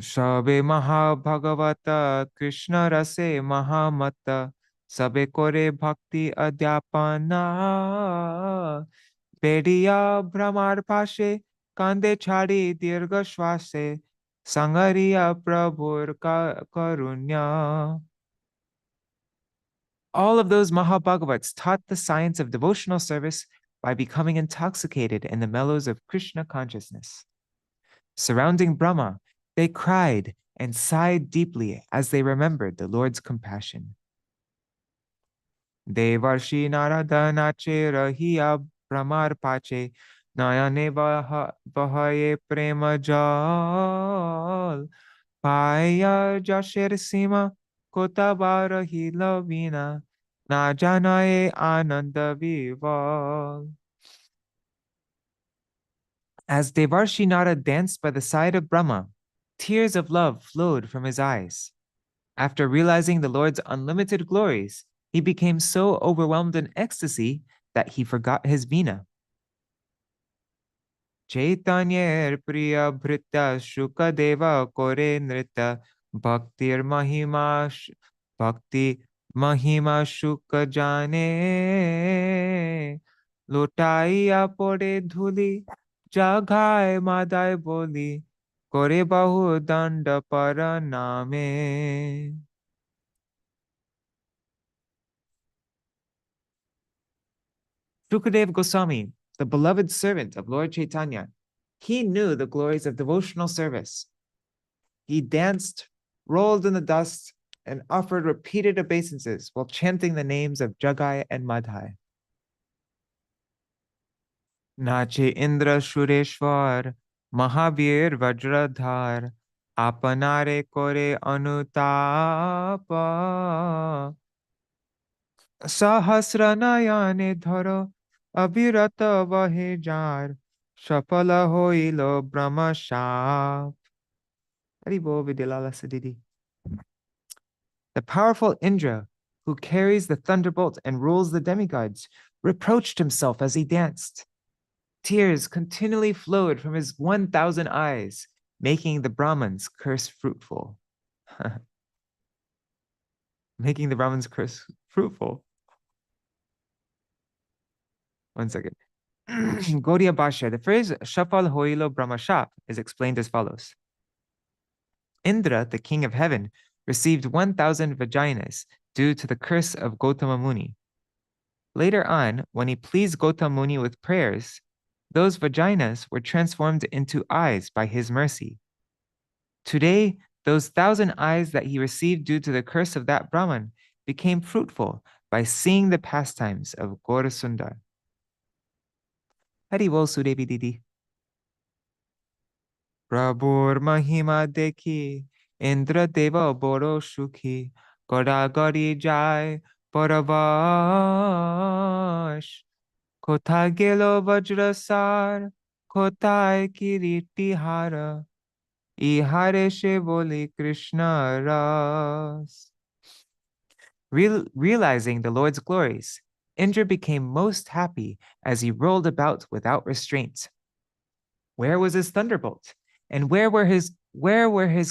Sabe Mahabhagavata Krishna Rase Mahamata Sabe Kore Bhakti Adhyapana Bediya Brahmar Pashe Kande Chadi Dirga Shwase Sangariya Prabhur Karunya. All of those Mahabhagavats taught the science of devotional service by becoming intoxicated in the mellows of Krishna consciousness. Surrounding Brahma, they cried and sighed deeply as they remembered the Lord's compassion. Devarshi Narada Nache Rahiya Brahmar pache nayane bahaye prema jal paya jasher sima kota barahi lavina na janaye ananda vival. As Devarshi Nara danced by the side of Brahma, tears of love flowed from his eyes. After realizing the Lord's unlimited glories, he became so overwhelmed in ecstasy that he forgot his veena. Chaitanya priya bhrita shukadeva kore nrita bhaktir mahima bhakti mahima shuka jane lotaiya pore dhuli Jagāi Mādhāi boli kore bahu danda paraname. Shukadev Goswami, the beloved servant of Lord Chaitanya, he knew the glories of devotional service. He danced, rolled in the dust, and offered repeated obeisances while chanting the names of Jagāi and Mādhāi. Nache Indra Shureshwar, Mahavir Vajradhar, Apanare Kore Anutapa, Sahasranayane Dharo, Abhirata Vahejar, Shapala Hoilo Brahma Shap. Haribo Vidilala Sadidi. The powerful Indra, who carries the thunderbolt and rules the demigods, reproached himself as he danced. Tears continually flowed from his 1,000 eyes, making the Brahmins curse fruitful. Making the Brahmins curse fruitful. One second. Gaudiya Bhashya, the phrase Shafal Hoilo Brahmashap is explained as follows. Indra, the king of heaven, received 1,000 vaginas due to the curse of Gautama Muni. Later on, when he pleased Gautama Muni with prayers, those vaginas were transformed into eyes by his mercy. Today, those 1,000 eyes that he received due to the curse of that Brahman became fruitful by seeing the pastimes of Gaura Sundar. Hari bol Sudevi Didi. Prabhur Mahima Dekhi, Indra Deva Boro Shukhi, Gora Gori Jai, Paravash, Kotha Gelo Vajrasar, Kotha Kiriti Hara, Ihare She Boli Krishna Ras. Realizing the Lord's glories, Indra became most happy as he rolled about without restraint. Where was his thunderbolt? And where were his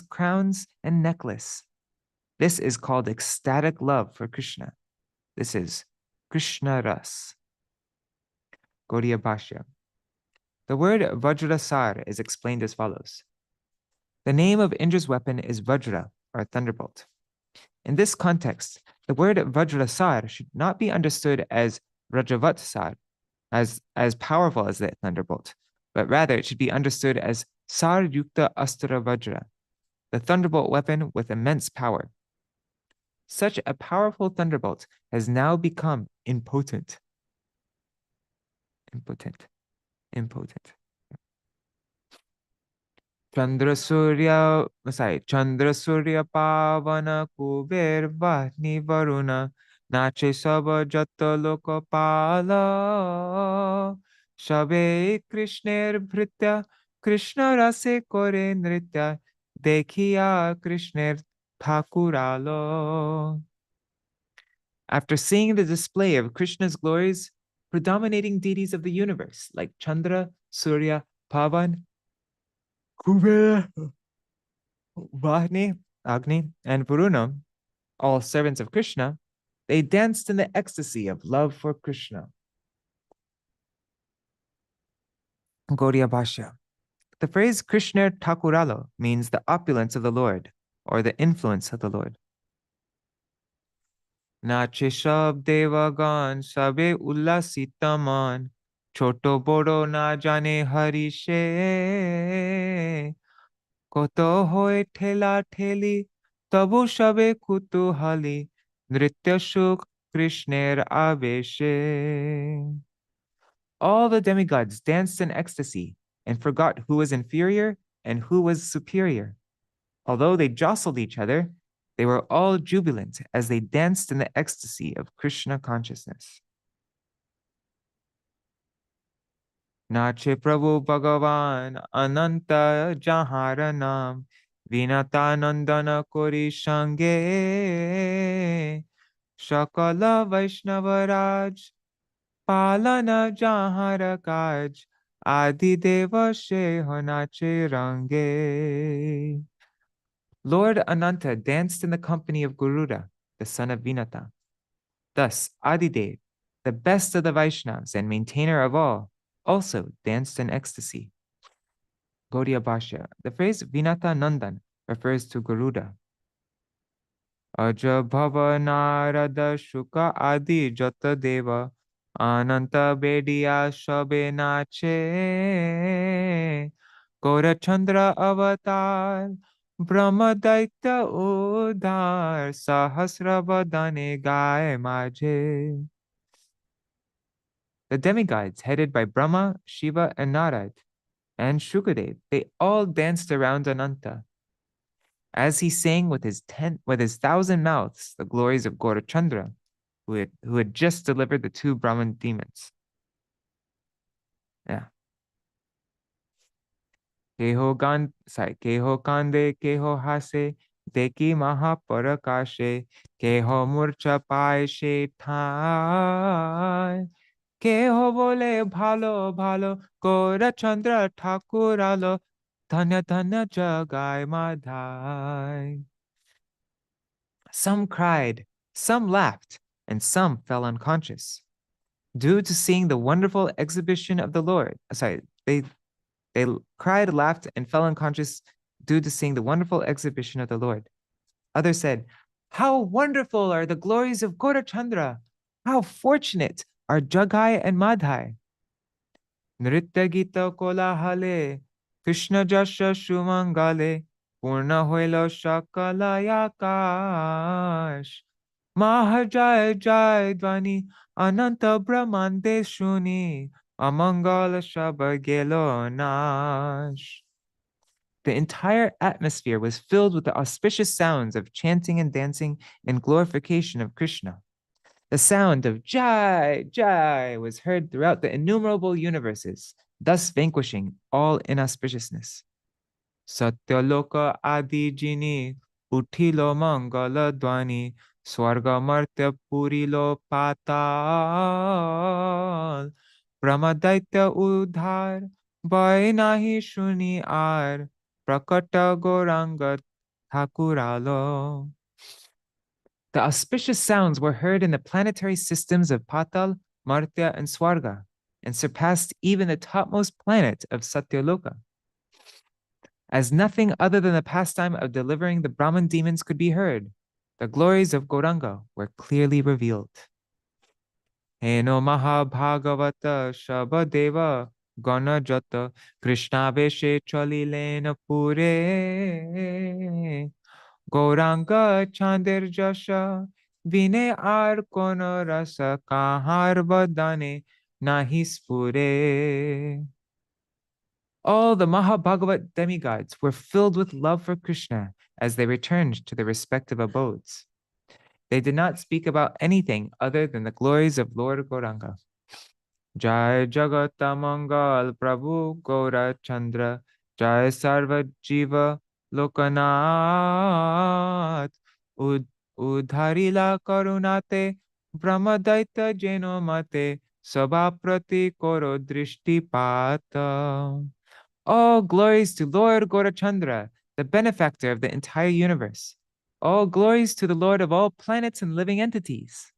crowns and necklace? This is called ecstatic love for Krishna. This is Krishna Ras. Gaudiya Bhashya. The word Vajrasar is explained as follows. The name of Indra's weapon is Vajra, or thunderbolt. In this context, the word Vajrasar should not be understood as Rajavatsar, as powerful as the thunderbolt, but rather it should be understood as Sar Yukta Astra Vajra, the thunderbolt weapon with immense power. Such a powerful thunderbolt has now become impotent. Chandra Surya Pavana Kuber Vahni Varuna Nache Saba Jata Lokapala Shabe Krishner Bhritya Krishna Rase Kore Nritya Dekhiya Krishner Thakuralo. After seeing the display of Krishna's glories, predominating deities of the universe like Chandra, Surya, Pavan, Kubera, Vahni, Agni, and Varuna, all servants of Krishna, they danced in the ecstasy of love for Krishna. Gaudiya Bhashya. The phrase Krishna Thakuralo means the opulence of the Lord, or the influence of the Lord. Nache shab devagan sabe ullasitaman choto bodo na jane hari she koto hoye thela theli tabu shabe kutuhali nritya shuk Krishner aveshe. All the demigods danced in ecstasy and forgot who was inferior and who was superior. Although they jostled each other, they were all jubilant as they danced in the ecstasy of Kṛṣṇa consciousness. Nache Prabhu Bhagavan Ananta Jahara Nam Vinata Nandana Kori Shange Shakala Vaishnavaraj Palana Jahara Kaj Adi Deva Sheho Nache Range. Lord Ananta danced in the company of Garuda, the son of Vinata. Thus, Adidev, the best of the Vaishnavas and maintainer of all, also danced in ecstasy. Gaudiya Bhashya. The phrase Vinata Nandan refers to Garuda. Aja Bhava Narada Shuka Adi Jata Deva Ananta Bediya Shabe Nache Gaura Chandra Avatar Brahma Daitya Udhar Sahasra Vadane Gai Majhe. The demigods, headed by Brahma, Shiva, and Narad, and Shukadev, they all danced around Ananta. As he sang with his 1,000 mouths the glories of Gaurachandra, who had just delivered the 2 Brahman demons. Yeah. Keho kande, keho hase, deki mahaparakashe, keho murcha paishe thai. Keho bole bhalo bhalo, Gaurachandra Thakur alo, dhanya dhanya Jagāi Mādhāi. Some cried, some laughed, and some fell unconscious. Due to seeing the wonderful exhibition of the Lord. They cried, laughed, and fell unconscious due to seeing the wonderful exhibition of the Lord. Others said, how wonderful are the glories of Gaurachandra! How fortunate are Jagāi and Mādhāi! Nritya Gita Kolahale, Krishna Jasha Shumangale, Purna Hoilo Shakalayakash. Mahajaya Jai Dvani, Ananta Brahmande Shuni, Amangala Shabagelo Nash. The entire atmosphere was filled with the auspicious sounds of chanting and dancing in glorification of Krishna. The sound of Jai, Jai was heard throughout the innumerable universes, thus vanquishing all inauspiciousness. Satyaloka Adi Jini, Utilo Mangala Dvani, Swarga Martya Purilo Patal, Brahmadaitya Udhar, Bainahi Shuni Ar, Prakata Gorangat Thakuralo. The auspicious sounds were heard in the planetary systems of Patal, Martya, and Swarga, and surpassed even the topmost planet of Satyaloka. As nothing other than the pastime of delivering the Brahman demons could be heard, the glories of Gauranga were clearly revealed. Heno Mahabhagavata Shabadeva Ganajata Krishna Veshe Chalilena Pure Gauranga Chandir Jasha Vine Ar Kono Rasa Kahar Badane Nahi Spure. All the Mahabhagavat demigods were filled with love for Krishna as they returned to their respective abodes. They did not speak about anything other than the glories of Lord Gauranga. Jai Jagata Mangal Prabhu Gaura Chandra Jai Sarva Jiva Lokanath Udharila Karunate Brahmadaita Jeno Mate Sabhaprati Koro Drishtipata. All glories to Lord Gaurachandra, the benefactor of the entire universe. All glories to the Lord of all planets and living entities.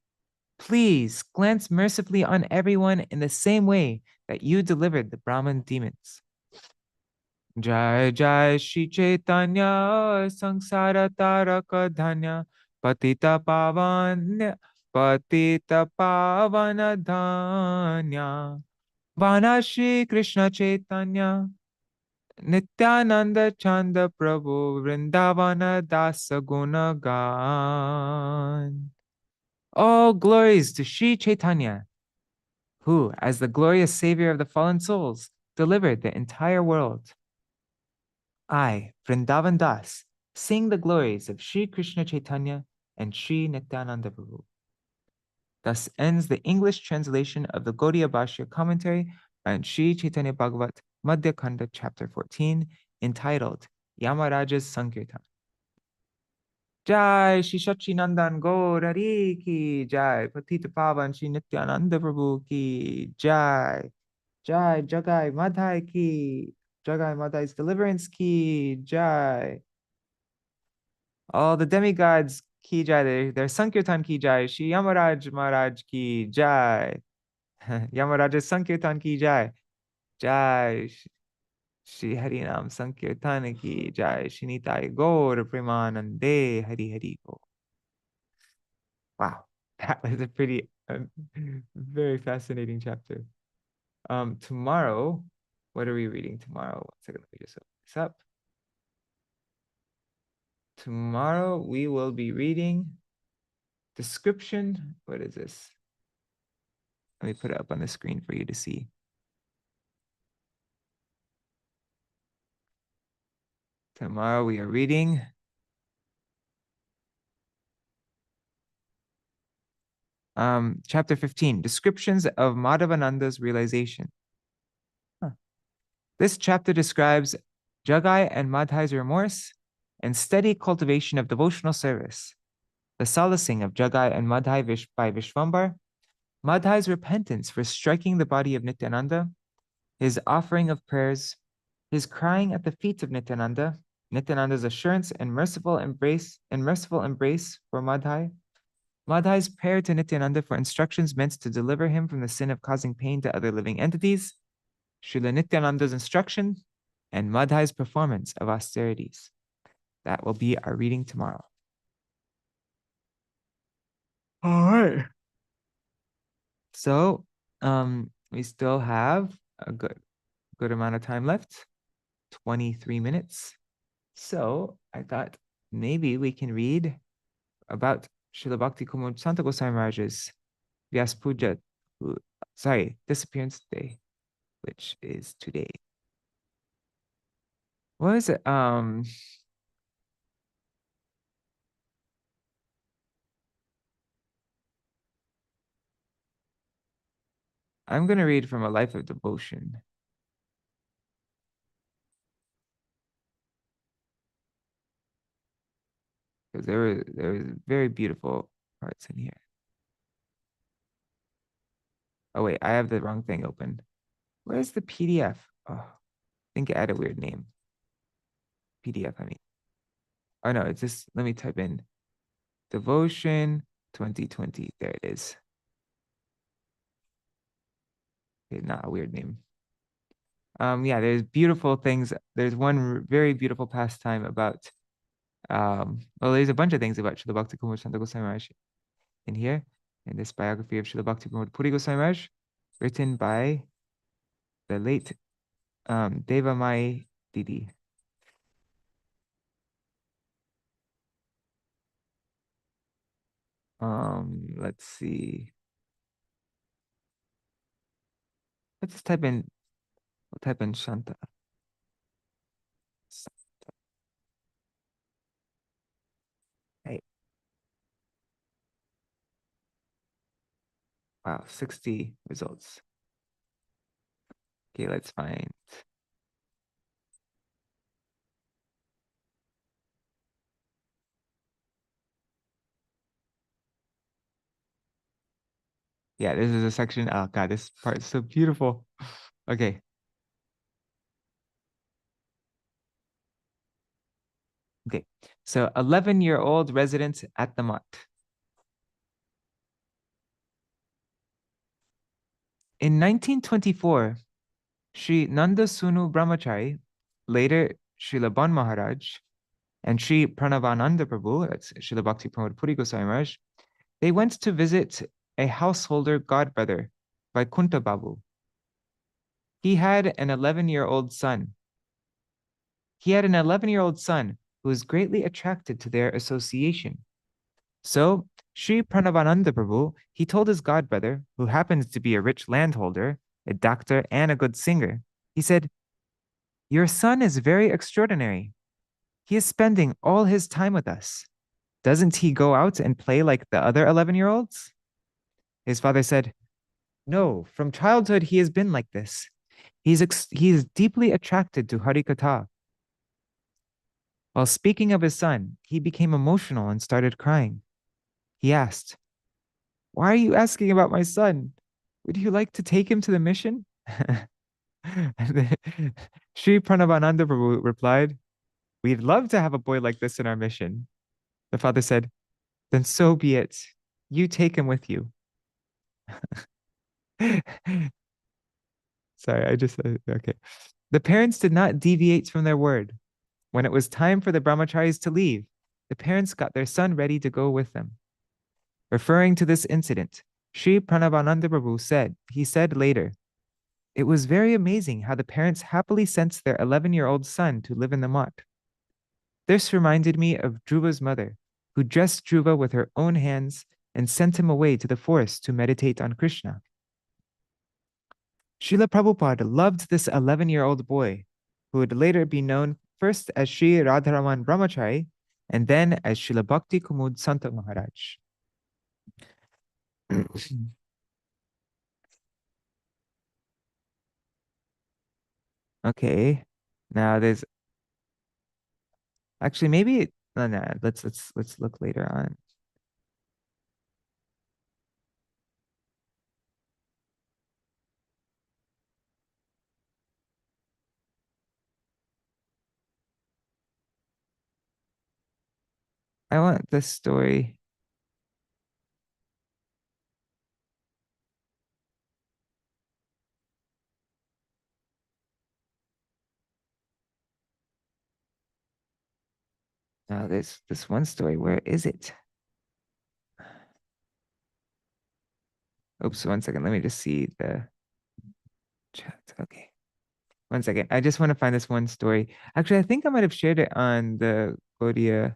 Please glance mercifully on everyone in the same way that you delivered the Brahman demons. Jai Jai Śrī Caitanya Saṅsara Taraka Dhanya Patita Pavana Dhanya Vana Shri Krishna Chaitanya Nityananda Chanda Prabhu Vrindavana Dasa Gunagan. All glories to Śrī Caitanya, who, as the glorious savior of the fallen souls, delivered the entire world. I, Vrindavan Das, sing the glories of Śrī Krishna Chaitanya and Śrī Nityananda Prabhu. Thus ends the English translation of the Gaudiya Bhashya commentary on Śrī Caitanya-bhāgavata, Madhya-khaṇḍa, chapter 14, entitled Yamarāja's Saṅkīrtana. Jai Shri Sachinandan Gaur Hari Ki Jai, Patita Pavan Shri Nityananda Prabhu Ki Jai, Jai Jagāi Mādhāi Ki, Jagāi and Mādhāi's deliverance Ki Jai. All the demigods Ki Jai, their Saṅkīrtana Ki Jai, Shri Yamarāja Maharaj Ki Jai, Yamarāja Saṅkīrtana Ki Jai, Jai Shri Harinam Saṅkīrtana Ki Jai, Shri Nitai Gaur Premanande Hari Hari Gaur. Wow, that was a pretty, very fascinating chapter. Tomorrow, what are we reading tomorrow? 1 second, let me just open this up. Tomorrow we will be reading description. What is this? Let me put it up on the screen for you to see. Tomorrow we are reading chapter 15, descriptions of Madhavananda's realization. This chapter describes Jagāi and Mādhāi's remorse and steady cultivation of devotional service, the solacing of Jagāi and Mādhāi by Vishvambar, Mādhāi's repentance for striking the body of Nityananda, his offering of prayers, his crying at the feet of Nityananda, Nityananda's assurance and merciful embrace for Mādhāi, Mādhāi's prayer to Nityananda for instructions meant to deliver him from the sin of causing pain to other living entities, Srila Nityananda's instruction, and Mādhāi's performance of austerities. That will be our reading tomorrow. All right. So we still have a good amount of time left, 23 minutes. So I thought maybe we can read about Srila Bhakti Kumud Santa Gosai Maharaj's Vyas Puja, disappearance day, which is today. What is it? I'm going to read from A Life of Devotion. Because there was very beautiful parts in here. Oh wait, I have the wrong thing open. Where's the PDF? Oh, I think it had a weird name. PDF, I mean. Oh no, it's just, let me type in Devotion 2020. There it is. Okay, not a weird name. Yeah, there's beautiful things. There's one very beautiful pastime about, well, there's a bunch of things about Srila Bhakti Kumud Santa Gosai Maharaj in here, in this biography of Srila Bhakti Kumud Puri Gosai Maharaj, written by the late Devamai Didi. Let's see. Let's just type in, we'll type in Shanta. Hey. Wow, 60 results. Okay, let's find. Yeah, this is a section. Oh God, this part is so beautiful. Okay. Okay, so 11-year-old resident at the Mutt. In 1924, Sri Nanda Sunu Brahmachari, later Srila Ban Maharaj, and Sri Pranavananda Prabhu, that's Srila Bhakti Pramod Puri Gosai Maharaj, they went to visit a householder godbrother, Vaikunta Babu. He had an 11-year-old son. He had an 11-year-old son who was greatly attracted to their association. So Sri Pranavananda Prabhu, he told his godbrother, who happens to be a rich landholder, a doctor, and a good singer, he said, "Your son is very extraordinary. He is spending all his time with us. Doesn't he go out and play like the other 11-year-olds?" His father said, "No, from childhood he has been like this. He is deeply attracted to Harikatha." While speaking of his son, he became emotional and started crying. He asked, "Why are you asking about my son? Would you like to take him to the mission?" Sri Pranavananda Prabhu replied, "We'd love to have a boy like this in our mission." The father said, "Then so be it. You take him with you." Sorry, okay. The parents did not deviate from their word. When it was time for the brahmacharis to leave, the parents got their son ready to go with them. Referring to this incident, Sri Pranavananda Prabhu said, he said later, "It was very amazing how the parents happily sent their 11-year-old son to live in the mott. This reminded me of Dhruva's mother, who dressed Dhruva with her own hands and sent him away to the forest to meditate on Kṛṣṇa. Srila Prabhupada loved this 11-year-old boy, who would later be known first as Sri Radharaman Brahmachari and then as Srila Bhakti Kumud Santa Maharaj." Okay. Now there's actually maybe no, no, let's look later on. I want this story. Now there's this one story. Where is it? Oops, one second. Let me just see the chat. Okay. One second. I just want to find this one story. Actually, I think I might have shared it on the Gaudiya,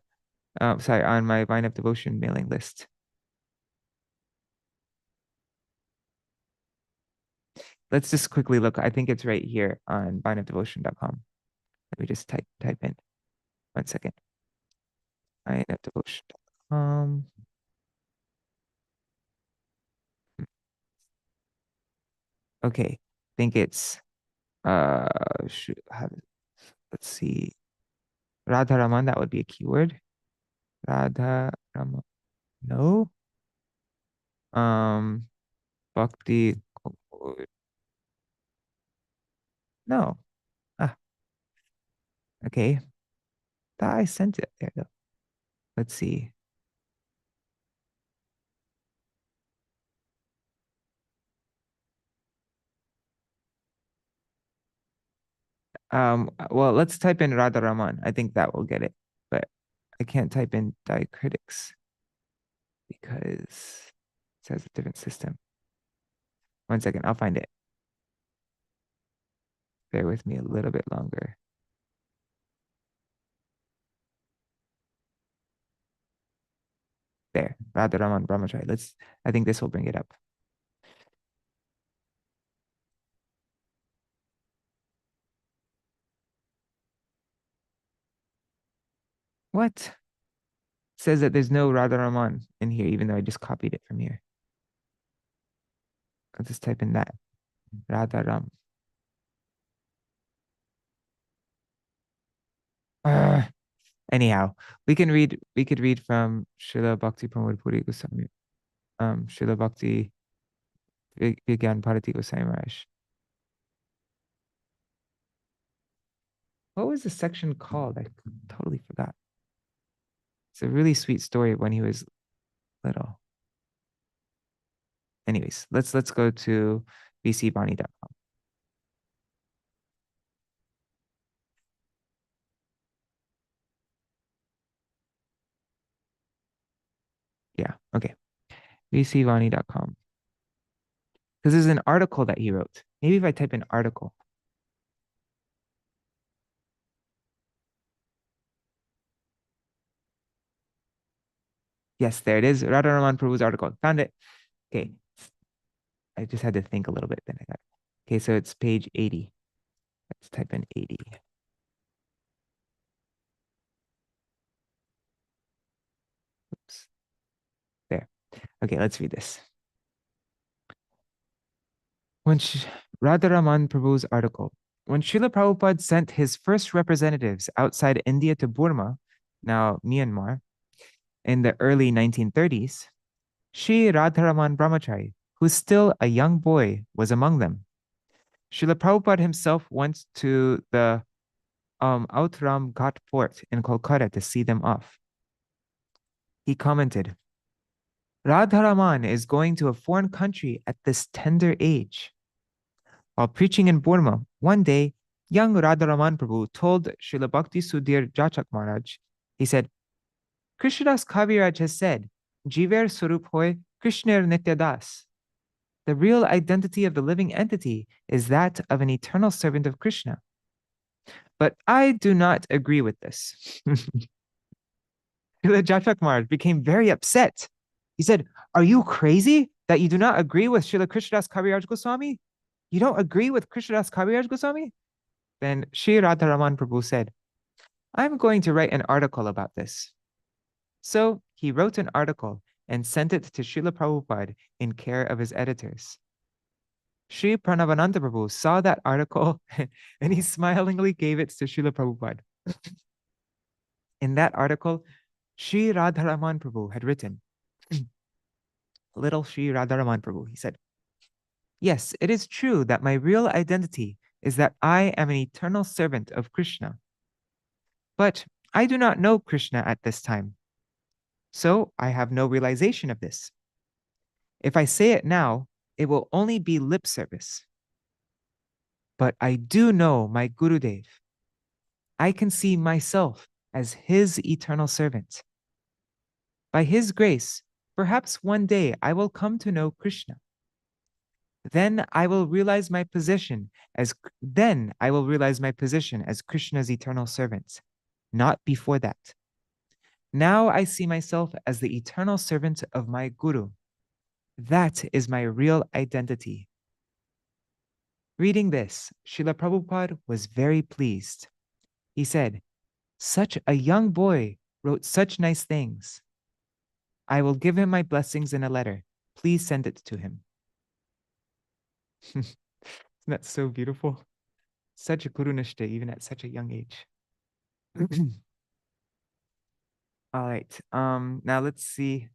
sorry, on my Vine of Devotion mailing list. Let's just quickly look. I think it's right here on vineofdevotion.com. Let me just type in. One second. Vineofdevotion.com. Okay. I think it's should have, let's see. Radha Raman, that would be a keyword. Radha Raman. No. Um Bhakti. No. Ah, okay. Thought I sent it there though. Let's see. Well, let's type in Radha Raman. I think that will get it. But I can't type in diacritics because it says a different system. One second, I'll find it. Bear with me a little bit longer. There, Radharaman Brahmachari. I think this will bring it up. What? It says that there's no Radharaman in here, even though I just copied it from here. I'll just type in that. Radharam. Uh, anyhow, we could read from Srila Bhakti Pramod Puri Goswami, Srila Bhakti Vigyan Bharati Goswami Maharaj. What was the section called? I totally forgot. It's a really sweet story when he was little. Anyways, let's go to bcbani.com. Yeah, okay. bcvani.com. Because there's an article that he wrote. Maybe if I type in article. Yes, there it is. Radharaman Prabhu's article. Found it. Okay. I just had to think a little bit, then I got it. Okay, so it's page 80. Let's type in 80. Oops. There. Okay, let's read this. When Radharaman Prabhu's article. When Srila Prabhupada sent his first representatives outside India to Burma, now Myanmar, in the early 1930s, Sri Radharaman Brahmachari, who's still a young boy, was among them. Srila Prabhupada himself went to the Outram Ghat port in Kolkata to see them off. He commented, Radharaman is going to a foreign country at this tender age. While preaching in Burma, one day, young Radharaman Prabhu told Srila Bhakti Sudhir Jachak Maharaj, he said, Krishnadas Kaviraj has said, Jiver Sarup Hoy Krishner Nityadas. The real identity of the living entity is that of an eternal servant of Krishna. But I do not agree with this. Srila Jachak Maharaj became very upset. He said, Are you crazy that you do not agree with Srila Krishnadas Kaviraj Goswami? You don't agree with Krishnadas Kaviraj Goswami? Then Sri Radharaman Prabhu said, I'm going to write an article about this. So he wrote an article and sent it to Srila Prabhupada in care of his editors. Sri Pranavananda Prabhu saw that article and he smilingly gave it to Srila Prabhupada. In that article, Sri Radharaman Prabhu had written, Little Sri Radharaman Prabhu, he said, Yes, it is true that my real identity is that I am an eternal servant of Krishna. But I do not know Krishna at this time. So I have no realization of this. If I say it now, it will only be lip service. But I do know my Gurudev. I can see myself as his eternal servant. By his grace, perhaps one day I will come to know Krishna. Then I will realize my position as Krishna's eternal servant, not before that. Now I see myself as the eternal servant of my Guru. That is my real identity. Reading this, Srila Prabhupada was very pleased. He said, Such a young boy wrote such nice things. I will give him my blessings in a letter. Please send it to him. Isn't that so beautiful? Such a Guru Nishta, even at such a young age. All right. Now let's see.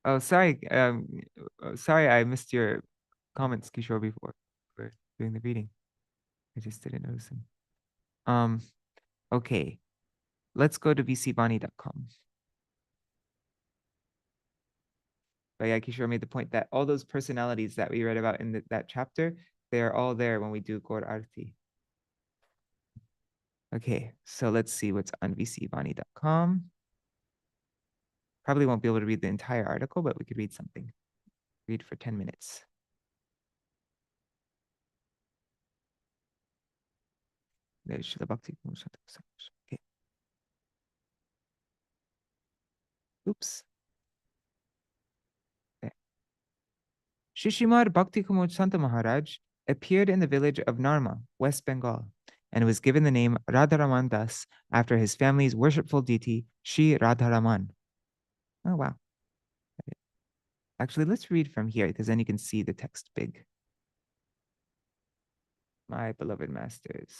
Oh, sorry. Sorry, I missed your comments, Kishore, before for doing the reading. I just didn't notice them. Okay. Let's go to vcbani.com. But yeah, Kishore made the point that all those personalities that we read about in that chapter, they are all there when we do Gaur Arti. Okay, so let's see what's on vcbani.com. Probably won't be able to read the entire article, but we could read something. Read for 10 minutes. There's Srila Bhakti. Okay. Oops. There. Shri Srimad Bhakti Kumar Santa Maharaj appeared in the village of Narma, West Bengal, and was given the name Radharaman Das after his family's worshipful deity, Shri Radharaman. Oh, wow. Actually, let's read from here because then you can see the text big. My beloved masters.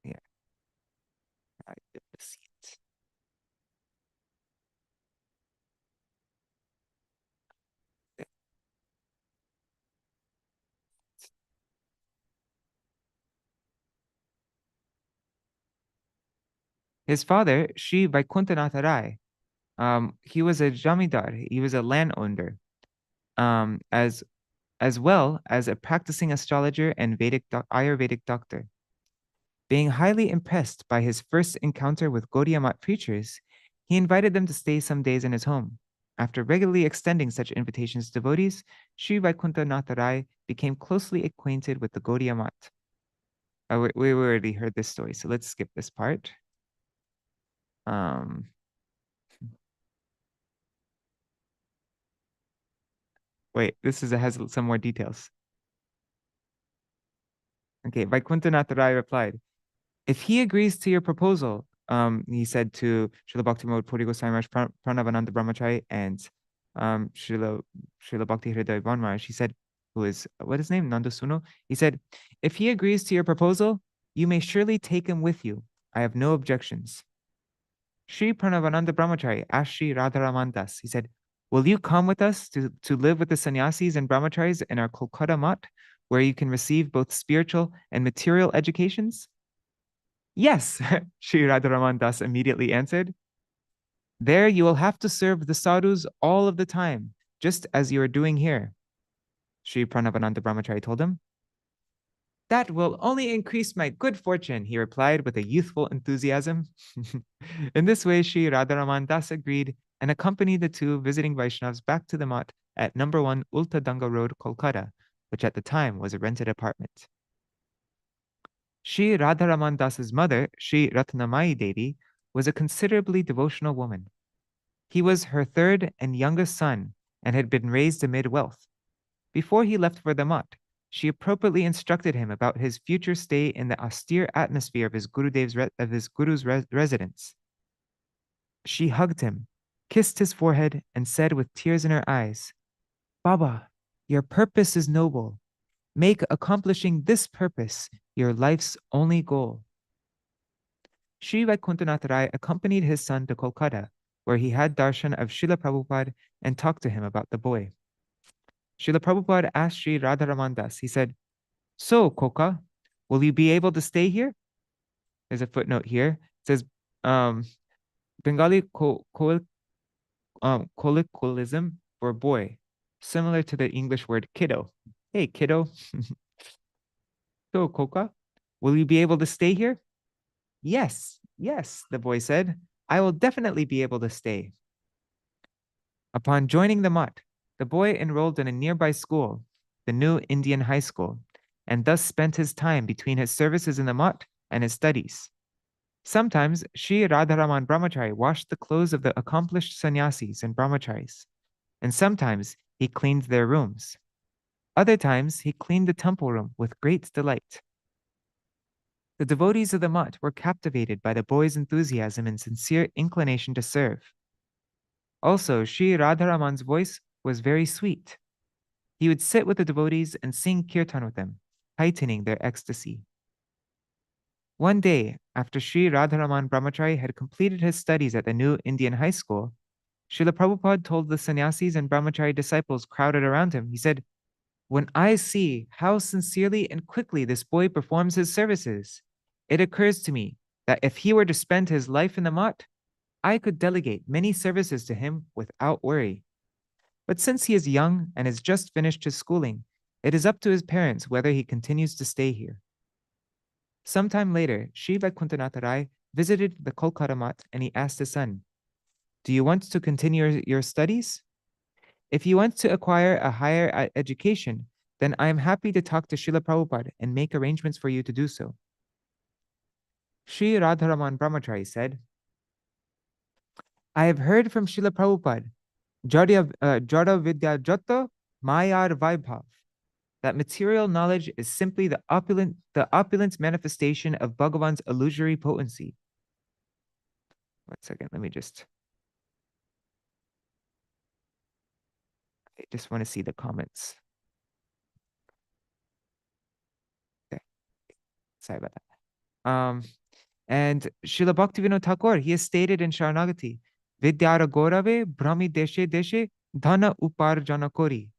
Yeah, I did see it. His father, Sri Vaikunthanatha Rai, he was a jamidar. He was a landowner, as well as a practicing astrologer and Ayurvedic doctor. Being highly impressed by his first encounter with Gaudiya Math preachers, he invited them to stay some days in his home. After regularly extending such invitations to devotees, Śrī Vaikuṇṭha Rai became closely acquainted with the Gaudiya Math. We already heard this story, so let's skip this part. Wait, has some more details. Okay, Vaikuṇṭha Rai replied, if he agrees to your proposal, he said to Srila Bhaktivinoda Puri Goswami Maharaj, Pranavananda Brahmachari, and Srila Bhakti Hridaya Maharaj, he said, who is, what is his name? Nanda Suno. He said, if he agrees to your proposal, you may surely take him with you. I have no objections. Sri Pranavananda Brahmachari asked Sri Radharaman Das, he said, will you come with us to live with the sannyasis and brahmacharis in our Kolkata Math, where you can receive both spiritual and material educations? Yes, Sri Radharaman Das immediately answered. There you will have to serve the sadhus all of the time, just as you are doing here. Sri Pranavananda Brahmachari told him. That will only increase my good fortune, he replied with a youthful enthusiasm. In this way, Sri Radharaman Das agreed and accompanied the two visiting Vaishnavas back to the Math at number 1 Ulta Danga Road, Kolkata, which at the time was a rented apartment. Sri Radharaman Das's mother, Sri Ratnamayi Devi, was a considerably devotional woman. He was her third and youngest son and had been raised amid wealth. Before he left for the Math, she appropriately instructed him about his future stay in the austere atmosphere of his guru's residence. She hugged him, kissed his forehead, and said with tears in her eyes, Baba, your purpose is noble. Make accomplishing this purpose your life's only goal. Sri Vaikuṇṭha Rai accompanied his son to Kolkata, where he had darshan of Srila Prabhupada and talked to him about the boy. Srila Prabhupada asked Sri Radharaman Das, he said, so, Koka, will you be able to stay here? There's a footnote here. It says, Bengali colloquialism for boy, similar to the English word kiddo. Hey, kiddo. So, Koka, will you be able to stay here? Yes, the boy said. I will definitely be able to stay. Upon joining the Math, the boy enrolled in a nearby school, the New Indian High School, and thus spent his time between his services in the Math and his studies. Sometimes Sri Radharaman Brahmachari washed the clothes of the accomplished sannyasis and brahmacharis, and sometimes he cleaned their rooms. Other times he cleaned the temple room with great delight. The devotees of the Math were captivated by the boy's enthusiasm and sincere inclination to serve. Also, Sri Radharaman's voice was very sweet. He would sit with the devotees and sing kirtan with them, heightening their ecstasy. One day, after Sri Radharaman Brahmachari had completed his studies at the New Indian High School, Srila Prabhupada told the sannyasis and brahmachari disciples crowded around him, he said, when I see how sincerely and quickly this boy performs his services, it occurs to me that if he were to spend his life in the Math, I could delegate many services to him without worry. But since he is young and has just finished his schooling, it is up to his parents whether he continues to stay here. Sometime later, Sri Vaikuṇṭha Rai visited the Kolkata Math and he asked his son, do you want to continue your studies? If you want to acquire a higher education, then I am happy to talk to Srila Prabhupada and make arrangements for you to do so. Sri Radharaman Brahmachari said, I have heard from Srila Prabhupada, Jada Vidya Jata Mayar Vaibhav, that material knowledge is simply the opulent manifestation of Bhagavan's illusory potency. One second, I just want to see the comments. Okay, sorry about that. And Srila Bhaktivinoda Thakur, he has stated in Sharanagati, Vidyara Gaurave Brahmi Deshe Deshe Dhana Uparjana Kori.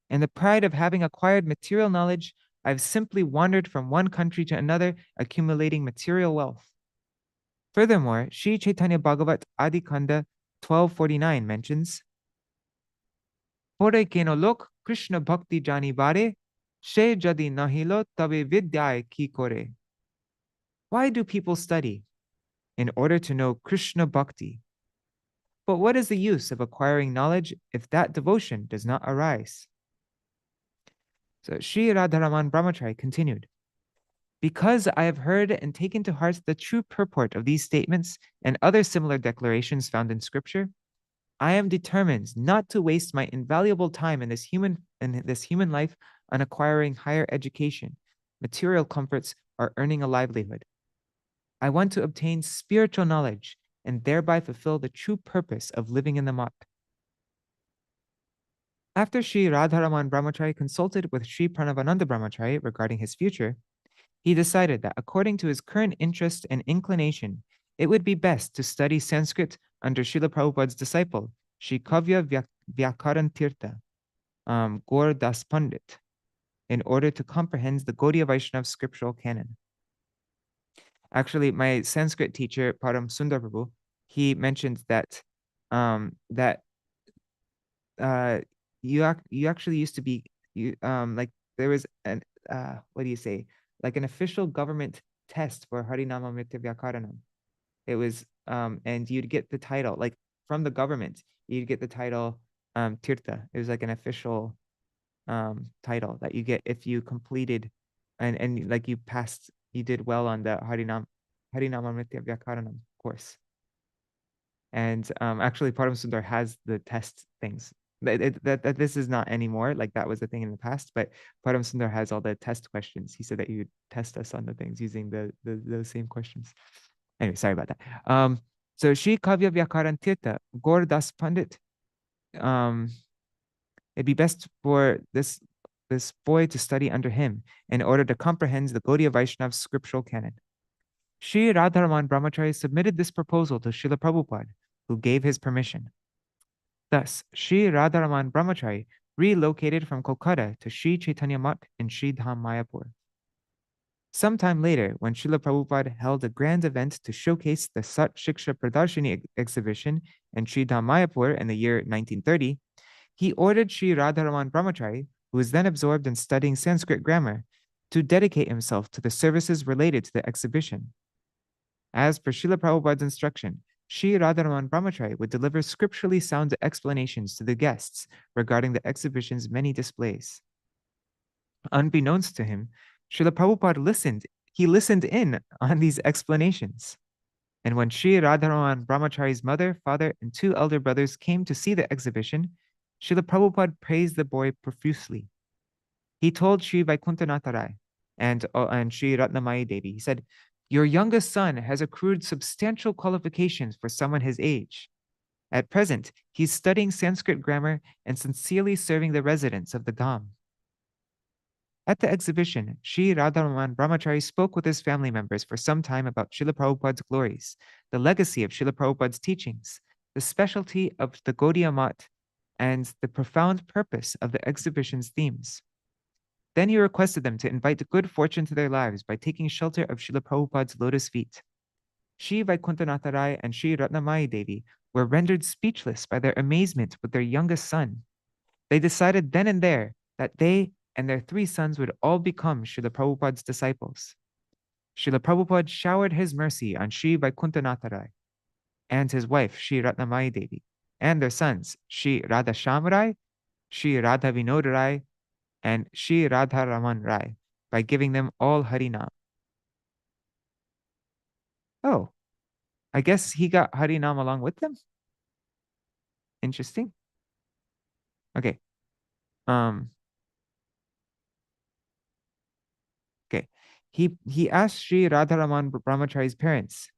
In the pride of having acquired material knowledge, I've simply wandered from one country to another, accumulating material wealth. Furthermore, Śrī Caitanya-bhāgavata Adi-khanda 1249 mentions, Pore keno lok Kṛṣṇa bhakti jani bare, she jadi nahilo tabe vidyai ki kore. Why do people study? In order to know Kṛṣṇa bhakti. But what is the use of acquiring knowledge if that devotion does not arise? So Śrī Radharaman Brahmachari continued, because I have heard and taken to heart the true purport of these statements and other similar declarations found in scripture, I am determined not to waste my invaluable time in this human life on acquiring higher education, material comforts, or earning a livelihood. I want to obtain spiritual knowledge and thereby fulfill the true purpose of living in the mat. After Śrī Radharaman Brahmachari consulted with Śrī Pranavananda Brahmachari regarding his future, he decided that according to his current interest and inclination, it would be best to study Sanskrit under Srila Prabhupada's disciple, Śrī Kavya Vyakarantirtha, Gaur Das Pandit, in order to comprehend the Gaudiya Vaishnava scriptural canon. Actually, my Sanskrit teacher, Param Sundar Prabhu, he mentioned that you actually used to be like there was an what do you say, like an official government test for Harinama Mritya Vyakaranam. It was and you'd get the title, like from the government, you'd get the title Tirtha. It was like an official title that you get if you completed and like you passed, you did well on the Harinama Mritya Vyakaranam course. And actually Param Sundar has the test things. That this is not anymore, like that was the thing in the past, but Param Sundar has all the test questions. He said that you would test us on the things using those same questions. Anyway, sorry about that. So Śrī Kavya Vyakarantirtha, Gaur Das Pandit, it'd be best for this boy to study under him in order to comprehend the Gaudiya Vaishnava scriptural canon. Śrī Radharaman Brahmachari submitted this proposal to Srila Prabhupada, who gave his permission. Thus, Śrī Radharaman Brahmachari relocated from Kolkata to Śrī Caitanya Math in Śrī Dham Mayapur. Sometime later, when Srila Prabhupada held a grand event to showcase the Sat Shiksha Pradarshini exhibition in Śrī Dham Mayapur in the year 1930, he ordered Śrī Radharaman Brahmachari, who was then absorbed in studying Sanskrit grammar, to dedicate himself to the services related to the exhibition. As per Srila Prabhupada's instruction, Śrī Radharaman Brahmachari would deliver scripturally sound explanations to the guests regarding the exhibition's many displays. Unbeknownst to him, Srila Prabhupada listened in on these explanations. And when Śrī Radharaman Brahmachari's mother, father, and two elder brothers came to see the exhibition, Srila Prabhupada praised the boy profusely. He told Śrī Vaikuntha Rai and Śrī Ratnamayi Devi, he said, your youngest son has accrued substantial qualifications for someone his age. At present, he's studying Sanskrit grammar and sincerely serving the residents of the Dham. At the exhibition, Śrī Radharaman Brahmachari spoke with his family members for some time about Srila Prabhupada's glories, the legacy of Srila Prabhupada's teachings, the specialty of the Gaudiya Math, and the profound purpose of the exhibition's themes. Then he requested them to invite good fortune to their lives by taking shelter of Srila Prabhupada's lotus feet. Śrī Vaikuntha Rai and Śrī Ratnamayi Devi were rendered speechless by their amazement with their youngest son. They decided then and there that they and their three sons would all become Srila Prabhupada's disciples. Srila Prabhupada showered his mercy on Śrī Vaikuntha Rai and his wife, Śrī Ratnamayi Devi, and their sons, Śrī Radhasham Rai, Śrī Radha Vinod Rai, and Śrī Radharaman Rai, by giving them all Harinam. Oh, I guess he got Harinam along with them? Interesting. Okay. Okay. He asked Śrī Radharaman Brahmachari's parents,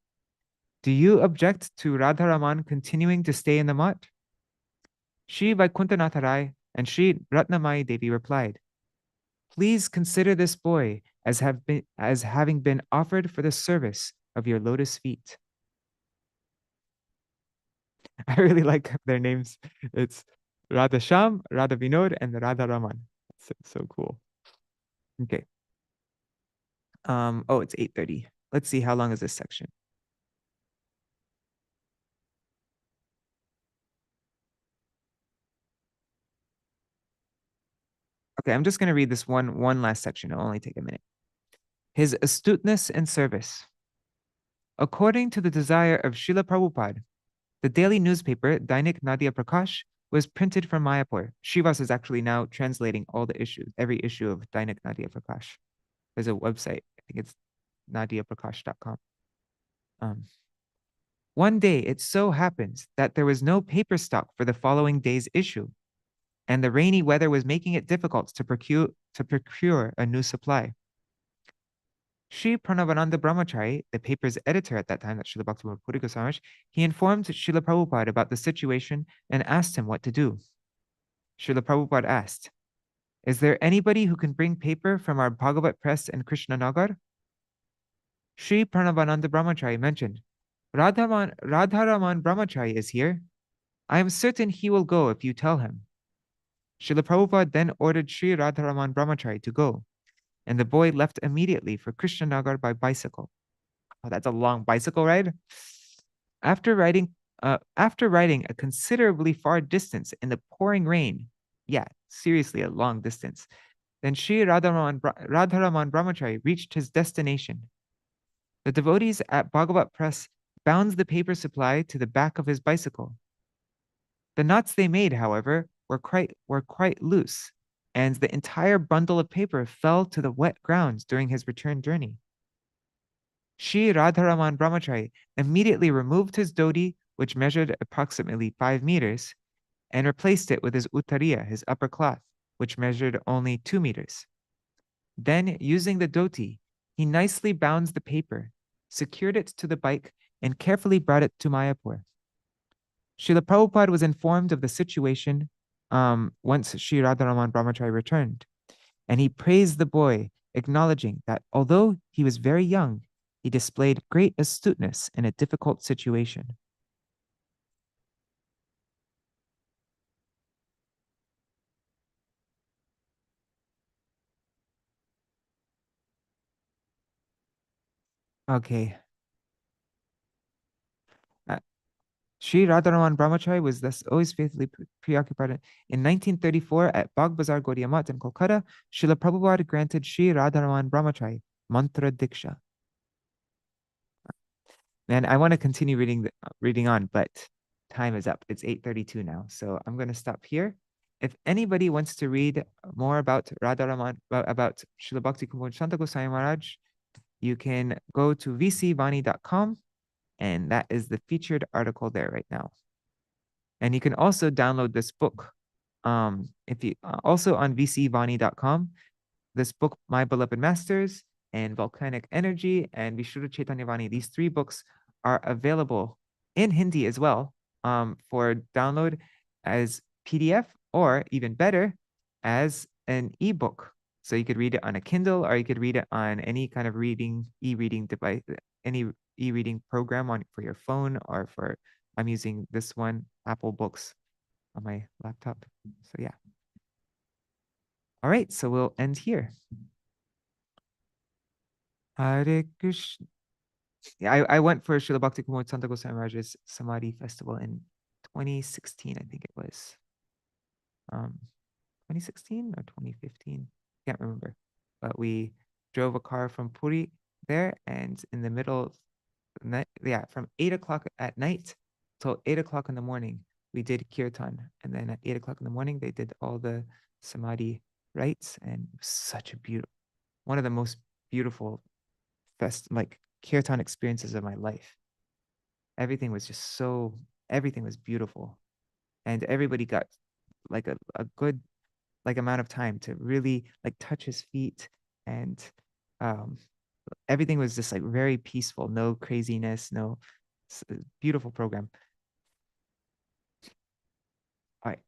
do you object to Radharaman continuing to stay in the mat? Śrī Vaikuntha Rai and Śrī Ratnamayi Devi replied, please consider this boy as having been offered for the service of your lotus feet. I really like their names. It's Radhasham, Radha Vinod, and Radha Raman. So cool. Okay. Oh, it's 8:30. Let's see, how long is this section? Okay, I'm just going to read this one last section. It'll only take a minute. His astuteness and service. According to the desire of Srila Prabhupada, The daily newspaper, Dainik Nadia Prakash, was printed from Mayapur. Srivas is actually now translating all the issues, every issue of Dainik Nadia Prakash. There's a website, I think it's nadiaprakash.com. One day, it so happens that there was no paper stock for the following day's issue, and the rainy weather was making it difficult to procure a new supply. Sri Pranavananda Brahmachari, the paper's editor at that time, that's Srila Bhaktivinoda Puri Goswami Maharaj, he informed Srila Prabhupada about the situation and asked him what to do. Srila Prabhupada asked, "Is there anybody who can bring paper from our Bhagavat press in Kṛṣṇa Nagar?" Sri Pranavananda Brahmachari mentioned, Radharaman Brahmachari is here. I am certain he will go if you tell him. Srila Prabhupada then ordered Sri Radharaman Brahmachari to go, and the boy left immediately for Kṛṣṇa Nagar by bicycle. Oh, that's a long bicycle ride. After riding a considerably far distance in the pouring rain, yeah, seriously, a long distance, then Sri Radharaman Brahmachari reached his destination. The devotees at Bhagavat Press bound the paper supply to the back of his bicycle. The knots they made, however, were quite loose, and the entire bundle of paper fell to the wet ground during his return journey. Sri Radharaman Brahmachari immediately removed his dhoti, which measured approximately 5 meters, and replaced it with his uttariya, his upper cloth, which measured only 2 meters. Then, using the dhoti, he nicely bound the paper, secured it to the bike, and carefully brought it to Mayapur. Srila Prabhupada was informed of the situation once Sri Radharaman Brahmachari returned, and he praised the boy, acknowledging that although he was very young, he displayed great astuteness in a difficult situation. Okay. Sri Radharaman Brahmachari was thus always faithfully preoccupied. In 1934, at Bagh Bazar Gaudiya Math in Kolkata, Srila Prabhupada granted Sri Radharaman Brahmachari Mantra Diksha. Man, I want to continue reading on, but time is up. It's 8:32 now, so I'm going to stop here. If anybody wants to read more about Radharaman, about Srila Bhakti Kumar Shanta Goswami Maharaj, you can go to vcvani.com, and that is the featured article there right now. And you can also download this book. If you also on vcvani.com, this book, My Beloved Masters, and Volcanic Energy, and Śrī Caitanya-bhāgavata. These 3 books are available in Hindi as well for download as PDF, or even better, as an ebook. So you could read it on a Kindle, or you could read it on any kind of e-reading device, any e-reading program for your phone, or I'm using this one, Apple Books, on my laptop. So yeah. All right, so we'll end here. Hare Krishna. Yeah, I went for Srila Bhakti Kumar Santa Goswami Maharaj's Samadhi Festival in 2016, I think it was. 2016 or 2015? Can't remember. But we drove a car from Puri there, and in the middle of the night, yeah, from 8 o'clock at night till 8 o'clock in the morning, we did kirtan. And then at 8 o'clock in the morning, they did all the Samadhi rites, and it was such a one of the most beautiful kirtan experiences of my life. Everything was beautiful, and everybody got like a good amount of time to really touch his feet, and everything was just very peaceful, no craziness, no beautiful program. All right.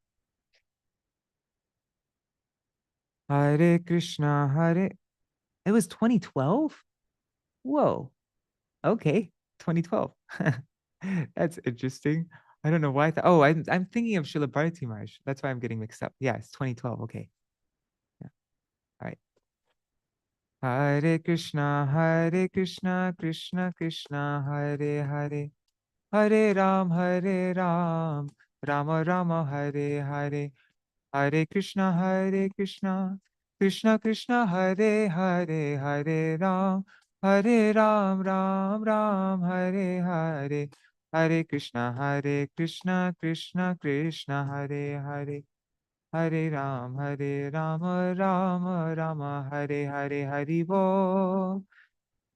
Hare Krishna, Hare. It was 2012? Whoa. Okay, 2012. That's interesting. I don't know why. I'm thinking of Srila Bharati Maharaj. That's why I'm getting mixed up. Yeah, it's 2012. Okay. Yeah. All right. Hare Krishna, Krishna Krishna, Hare Hare, Hare Ram, Rama Rama, Hare Hare, Hare Krishna, Krishna Krishna, Hare Hare, Hare Ram, Ram Ram, Hare Hare, Hare Krishna Krishna Krishna Hare Hare, Hare Ram Rama Rama Hare Hare, Hari Bol,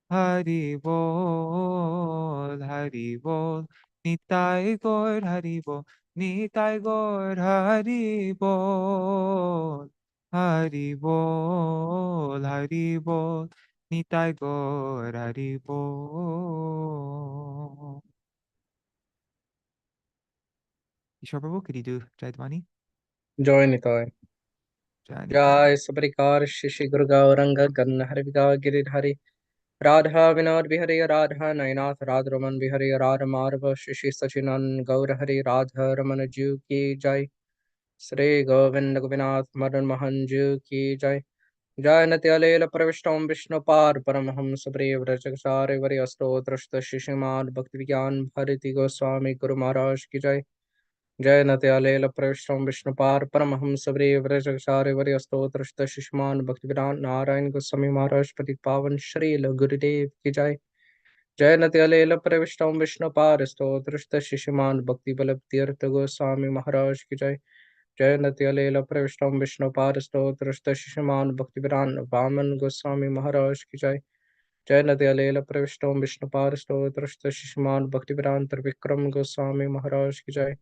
Hari Bol, Hari Bol. Nitai Gaur Hari Bol, Nitai Gaur Hari Bol, Hari Bol, Hari Bol. Nitai Gaur Hari Bol. Ishwar Prabhu, could you do Jaidwani? Joy Nitoy. Jai Nitai. Jai Sabarikar Shishi Guru Gauranga Ganna Hari Viga Giridhari Radha Vinod Vihari Radha Nainath Radhaman Vihari Radha Marva Shishi Sachinan Gaur Hari Radha Ramana Ju Ki Jai Sri Govind Govinath Madan Mahan Ju Ki Jai Jai Natyalela Pravishtam Vishnu Par Paramaham Sabri Vrajagashari Vari Astotrashta Shishimad Bhakti Vigyan Bharati Goswami Guru Maharaj Ki Jai जय नत्यालेल प्रविष्टम विष्णुपार परमहंस सबरे व्रजचार्य वर्य स्तोत्रस्त शिष्मान भक्तिवेदांत नारायण गोस्वामी महाराज पति पावन श्रील गुरुदेव की जय जय नत्यालेल प्रविष्टम विष्णुपार स्तोत्रस्त शिष्मान भक्ति बल तीर्थ गोस्वामी महाराज की जय जय नत्यालेल प्रविष्टम विष्णुपार स्तोत्रस्त शिष्मान भक्तिवेदांत वामन गोस्वामी महाराज की जय जय नत्यालेल प्रविष्टम विष्णुपार स्तोत्रस्त शिष्मान भक्तिवेदांत विक्रम गोस्वामी महाराज की जय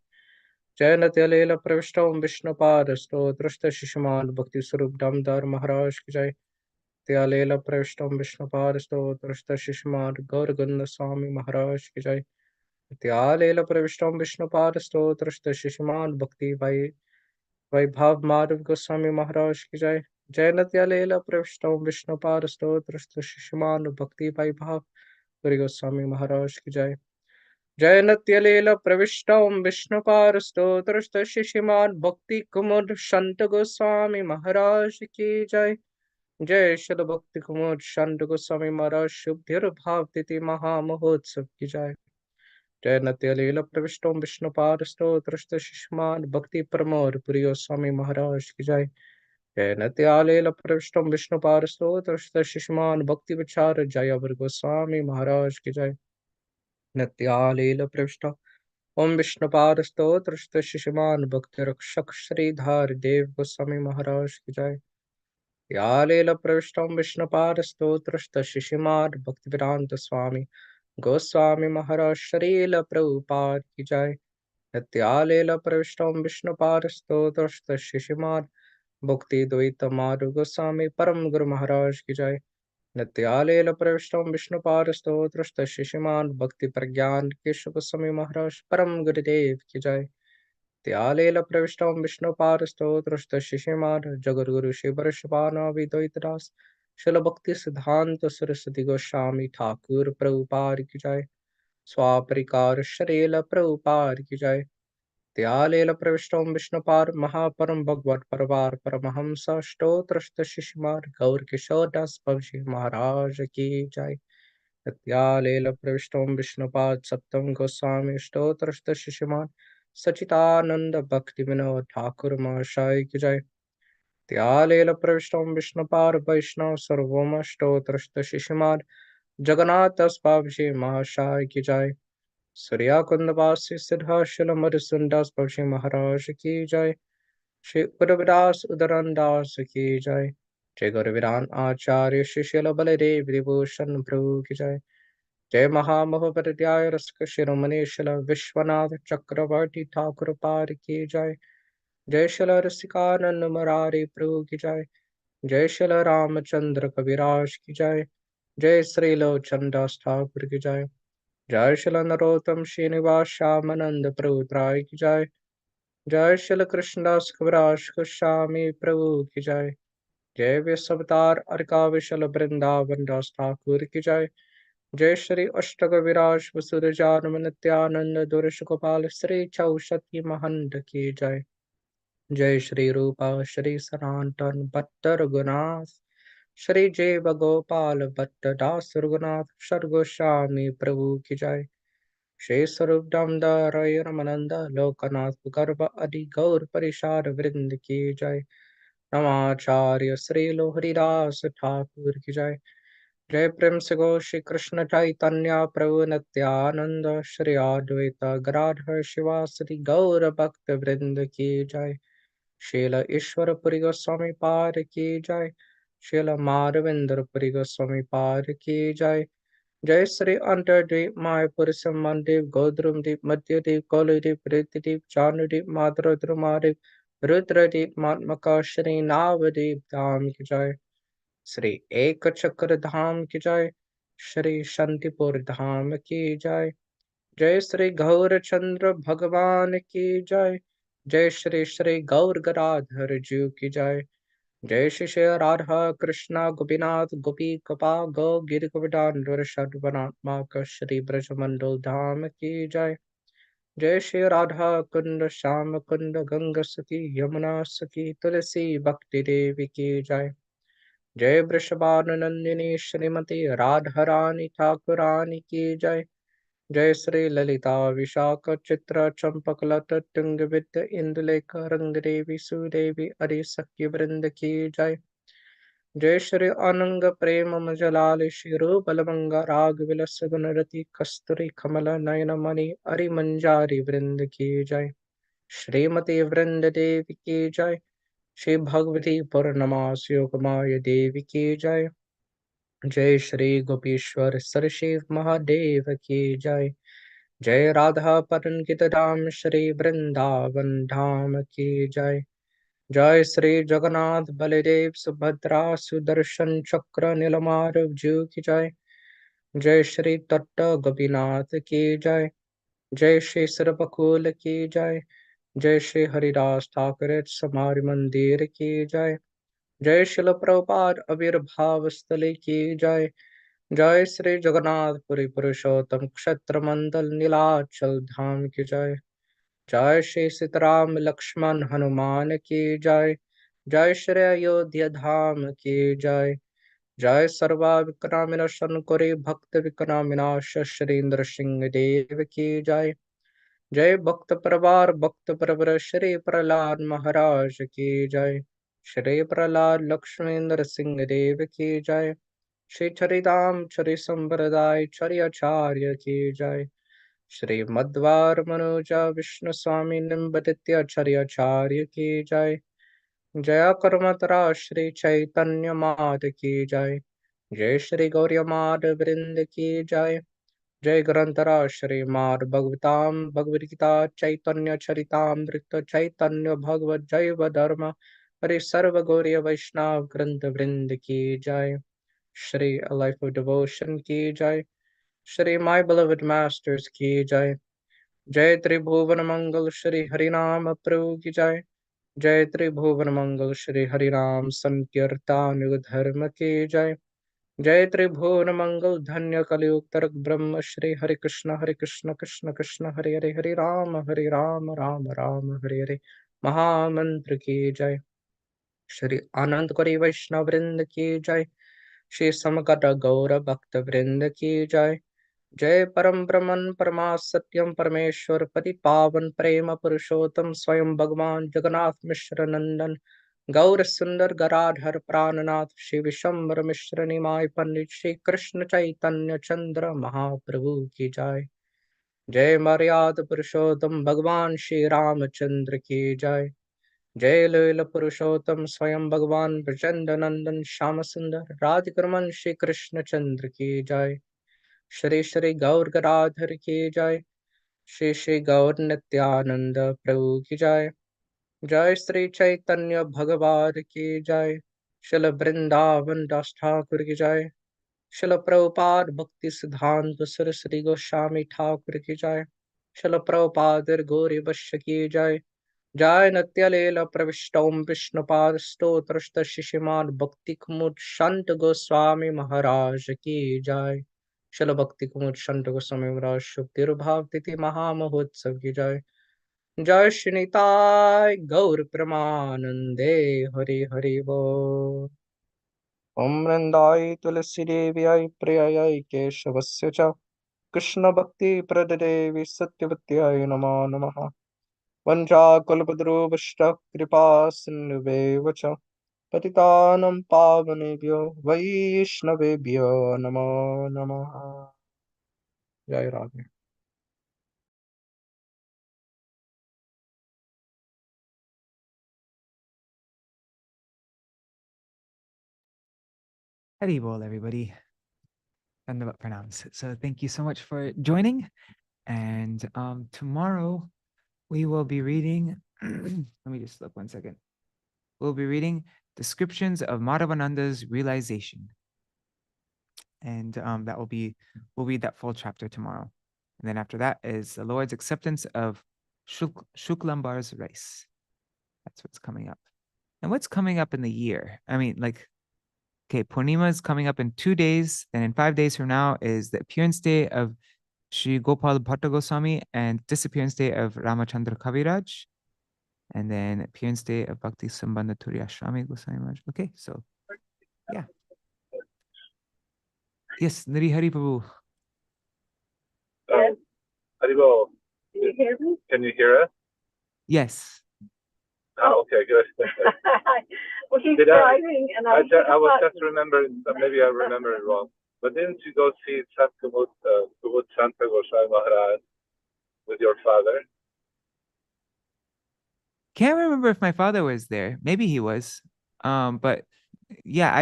जय नत्यालेल प्रविष्टम विष्णुपाद स्तोत्रस्त शिशुमान भक्ति स्वरूप दामदार महाराज की जय त्यालेल प्रविष्टम विष्णुपाद स्तोत्रस्त शिशुमान गौरगंध स्वामी महाराज की जय त्यालेल प्रविष्टम विष्णुपाद स्तोत्रस्त शिशुमान भक्ति वैभाव माधव गोस्वामी महाराज की जय जय नत्यालेल प्रविष्टम विष्णुपाद स्तोत्रस्त शिशुमान भक्ति वैभाव गोस्वामी महाराज की जय जय नत्यलेल प्रविष्टम विष्णुपार स्तोत्रस्त शिशिमान भक्ति कुमुद संत गोस्वामी महाराज की जय जय शुद्ध भक्ति कुमुद संत गोस्वामी महाराज शुभ्र भाव तिथि महामहोत्सव की जय जय नत्यलेल प्रविष्टम विष्णुपार स्तोत्रस्त शिशिमान भक्ति प्रमोद पुरी गोस्वामी महाराज की जय जय नत्यालेल प्रविष्टम विष्णुपार स्तोत्रस्त शिशिमान भक्ति विचार जय गोस्वामी महाराज की जय नत्यालेल प्रविष्ट ओम विष्णुपाद स्तोत्रस्त शिशुमान भक्ति रक्षक श्रीधार देव गोस्वामी महाराज की जय यालेल प्रविष्टम विष्णुपाद स्तोत्रस्त शिशुमान भक्ति वेदांत स्वामी गोस्वामी महाराज श्रील प्रभुपाद की जय नत्यालेल प्रविष्टम विष्णुपाद स्तोत्रस्त शिशुमान भक्ति द्वैत माधु गोस्वामी परम गुरु महाराज की जय नत्यालेल प्रविष्टम विष्णुपाद स्तोत्रस्त शिशुमान भक्ति प्रज्ञान केशव गोस्वामी महाराज परम गुरुदेव की जय त्यालेल प्रविष्टम विष्णुपाद स्तोत्रस्त शिशुमान जगद्गुरु शिवरशपाना विद्वैतदास शिल भक्ति सिद्धांत सरस्वती गोस्वामी ठाकुर प्रभुपाद की जय स्वापरिकार शरील प्रभुपाद की जय त्यालेल प्रविष्टम विष्णुपाद महापरम भगवत परवार परमहंस स्तोत्रस्त शिशुमान गौर किशोर दास भवजी महाराज की जय त्यालेल प्रविष्टम विष्णुपाद सप्तम गोस्वामी स्तोत्रस्त शिशुमान सचितानंद भक्ति विनोद ठाकुर महाशय की जय त्यालेल प्रविष्टम विष्णुपाद वैष्णव सर्वोम स्तोत्रस्त शिशुमान जगन्नाथ बाबजी महाशय की जय सूर्या कुंदवासी सिद्धाशिल मधुसुंदस बाबजी महाराज की जय श्री उद्रविदास उदरनदास की जय जय गुरुविरान आचार्य शिशिल बलदेव विभूषण प्रभु की जय जय महामहोपाध्याय रसिक शिरोमणि शिल विश्वनाथ चक्रवर्ती ठाकुर पाद की जय जय शिल रसिकानंद मुरारी प्रभु की जय जय शिल रामचंद्र कविराज की जय जय श्री लोचनदास ठाकुर की जय जय शिल नरोत्तम श्रीनिवास श्यामानंद प्रभु त्राय की जय जय शिल कृष्णदास कविराज गोस्वामी प्रभु की जय जय विश्वतार अर्का विशल वृंदावन दास ठाकुर की जय जय श्री अष्टक विराज वसुरजान नित्यानंद दुर्श गोपाल श्री चौसती महंत की जय जय श्री रूपा श्री सनातन भट्ट रघुनाथ श्री जय गोपाल भट्ट दास रघुनाथ सर्गोस्वामी प्रभु की जय श्री स्वरूप दामोदर रमानंद लोकनाथ गर्भ आदि गौर परिषाद वृंद की जय नमाचार्य श्री लोहरीदास ठाकुर की जय जय प्रेम से गो श्री कृष्ण चैतन्य प्रभु नित्यानंद श्री अद्वैत गदाधर शिवासरि गौर भक्त वृंद की जय। श्रील ईश्वरपुरी गोस्वामी पाद की जय। श्रील माधवेंद्रपुरी गोस्वामी पाद की जय। जय श्री अंतर्दीप मायापुर संबंदीप गौद्रुमदीप मध्यदीप कौलदीप प्रीतिदीप चानुदीप मातृद्रुमादीप रुद्रदीप मात्मका श्री नावदीप धाम की जय। श्री एक चक्र धाम की जय। श्री शांतिपुर धाम की जय। जय श्री गौर चंद्र भगवान की जय। जय श्री श्री गौर गदाधर जी की जय। जय श्री श्री राधा कृष्णा गोपीनाथ गोपी कपा गौ गिर गोवर्धन वनात्मक श्री ब्रजमंडल धाम की जय। जय श्री राधा कुंड श्याम कुंड गंगा सती यमुना सती तुलसी भक्ति देवी की जय। जय वृषभानुनंदिनी श्रीमती राधा रानी ठाकुरानी की जय। जय श्री ललिता विशाख चित्र चंपक लत तुंग विद्य इंदुलेख रंग देवी सुदेवी अरि सखी वृंद की जय। जय श्री अनंग प्रेम मजलाल श्री बलमंग राग विलस गुणरति कस्तूरी कमल नयन मणि अरि मंजारी वृंद की जय। श्रीमती वृंद देवी की जय। श्री भगवती पूर्णमास योगमाय देवी की जय। जय श्री गोपीश्वर सरशिव महादेव की जय। जय राधा परंकित धाम श्री वृंदावन धाम की जय। जय श्री जगन्नाथ बलदेव सुभद्रा सुदर्शन चक्र नीलमाधव जी की जय। जय श्री तट्ट गोपीनाथ की जय। जय श्री सर्वकुल की जय। जय श्री हरिदास ठाकुर समाज मंदिर की जय। जय शिल प्रभुपाद आविर्भाव स्थली की जय। जय श्री जगन्नाथपुरी पुरुषोत्तम क्षत्र मंडल नीलाचल धाम की जय। जय श्री सीताराम लक्ष्मण हनुमान की जय। जय श्री अयोध्या धाम की जय। जय सर्वा विक्रमिन कुरे भक्त विक्रमिनाश श्रीन्द्र सिंह देव की जय। जय भक्त प्रवार भक्त प्रवर श्री प्रहलाद महाराज की जय। श्री प्रहलाद लक्ष्मीन्द्र सिंह देव की जय। श्री चरिताम चरि संप्रदाय चरि आचार्य की जय। श्री मध्वार मनोजा विष्णु स्वामी निम्बदित्य चरि आचार्य की जय। जया कर्मतरा श्री चैतन्य माद की जय। जय श्री गौरी माद वृंद की जय। जय ग्रंथरा श्रीमाद भगवताम भगवद गीता चैतन्य चरितामृत चैतन्य भगवत जैव धर्म हरि सर्व गौरी वैष्णव ग्रंथ वृंद की जय। श्री लाइफ ऑफ डिवोशन की जय। श्री माय बिलोवेड मास्टर्स की जय। जय त्रिभुवन मंगल श्री हरिनाम प्रभु की जय। जय त्रिभुवन मंगल श्री हरिनाम संकीर्तन युग धर्म की जय। जय त्रिभुवन मंगल धन्य कलियुग तरक ब्रह्म श्री हरे कृष्ण कृष्ण कृष्ण हरे हरे हरे राम राम राम हरे हरे महामंत्र की जय। श्री आनंद करी वैष्णव वृंद की जय। श्री समगत गौर भक्त वृंद की जय। जय परम ब्रह्मन परमा सत्यम परमेश्वर पति पावन प्रेम पुरुषोत्तम स्वयं भगवान जगन्नाथ मिश्र नंदन गौर सुंदर गराधर प्राणनाथ श्री विशंबर मिश्र निमाय पंडित श्री कृष्ण चैतन्य चंद्र महाप्रभु की जय। जय मर्याद पुरुषोत्तम भगवान श्री रामचंद्र की जय। जय लैल पुरुषोत्तम स्वयं भगवान प्रचंड नंदन श्याम सुंदर राजकरमन श्री कृष्ण चंद्र की जय। श्री श्री गौर गदाधर की जय। श्री श्री गौर नित्यानंद प्रभु की जय। जय श्री चैतन्य भगवान की जय। शिल वृंदावन दास ठाकुर की जय। शिल प्रभुपाद भक्ति सिद्धांत सरस्वती गोस्वामी ठाकुर की जय। शिल प्रभुपाद गौरी वश्य की जय। जय नित्यलीला प्रविष्टोम विष्णुपाद स्तोत्र शिशिमान भक्ति कुमुद संत गोस्वामी महाराज की जय। शिल भक्ति कुमुद संत गोस्वामी महाराज शुभ तिरुभाव तिथि महामहोत्सव की जय। जय श्री निताय गौर प्रमानंदे हरि हरि बोल। ओम वृंदाय तुलसी देव्याय प्रियाय केशवस्य च कृष्ण भक्ति प्रददेवी सत्यवत्याय नमो नमः। वंशाकल्पतरुभ्यश्च कृपा सिन्धुभ्यैव च Patitanam pavanebhyo Vaishnavebhyo Namo Namaha. Jai Radha. Hari bol, everybody. Dandavat pranams. So thank you so much for joining. And tomorrow we will be reading, let me just look 1 second. We'll be reading descriptions of Madhavananda's realization. And that will be, we'll read that full chapter tomorrow. And then after that is the Lord's acceptance of Shuklambar's rice. That's what's coming up. And what's coming up in the year? I mean, like, okay, Purnima is coming up in 2 days. Then in 5 days from now is the appearance day of Sri Gopal Bhatta Goswami and disappearance day of Ramachandra Kaviraj. And then appearance day of Bhakti Sambandha Turi Ashrami Goswami Maharaj. Okay, so yeah. Yes, Nari Hari Prabhu. Yes. Haribo, can you hear me? Can you hear us? Yes. Oh, okay, good. Well, he's driving, and I was just remembering, maybe I remember it wrong, but didn't you go see Citragupta Goswami Maharaj with your father? Can't remember if my father was there. Maybe he was. But yeah,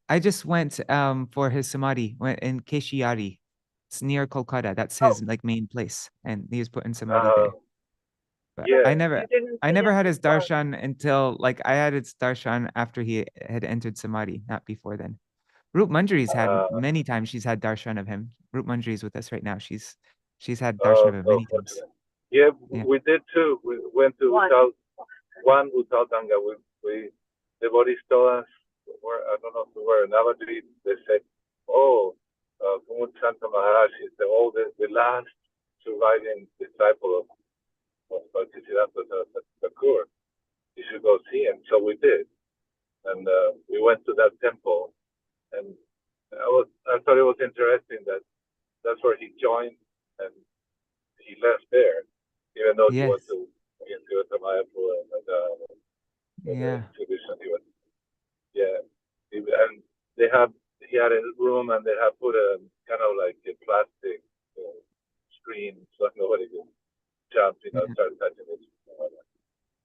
I just went for his samadhi, went in Keshiari. It's near Kolkata. That's his like main place, and he was putting samadhi there. But yeah. I never had his darshan until like I had his darshan after he had entered samadhi, not before then. Roop Manjari's had many times. She's had darshan of him. Roop Manjari's with us right now. She's had darshan of him many times. Yeah, we did too. We went to one Utal Danga. We devotees told us, I don't know if we were in Navadvip, they said, oh, Kumud Santa Maharaj is the last surviving disciple of Bhaktisiddhanta Thakur. You should go see him. So we did. And we went to that temple. And I thought it was interesting that that's where he joined and he left there, even though he went to Mayapur and exhibition. And he had a room and they had put a kind of like a plastic screen so nobody could jump, start touching it.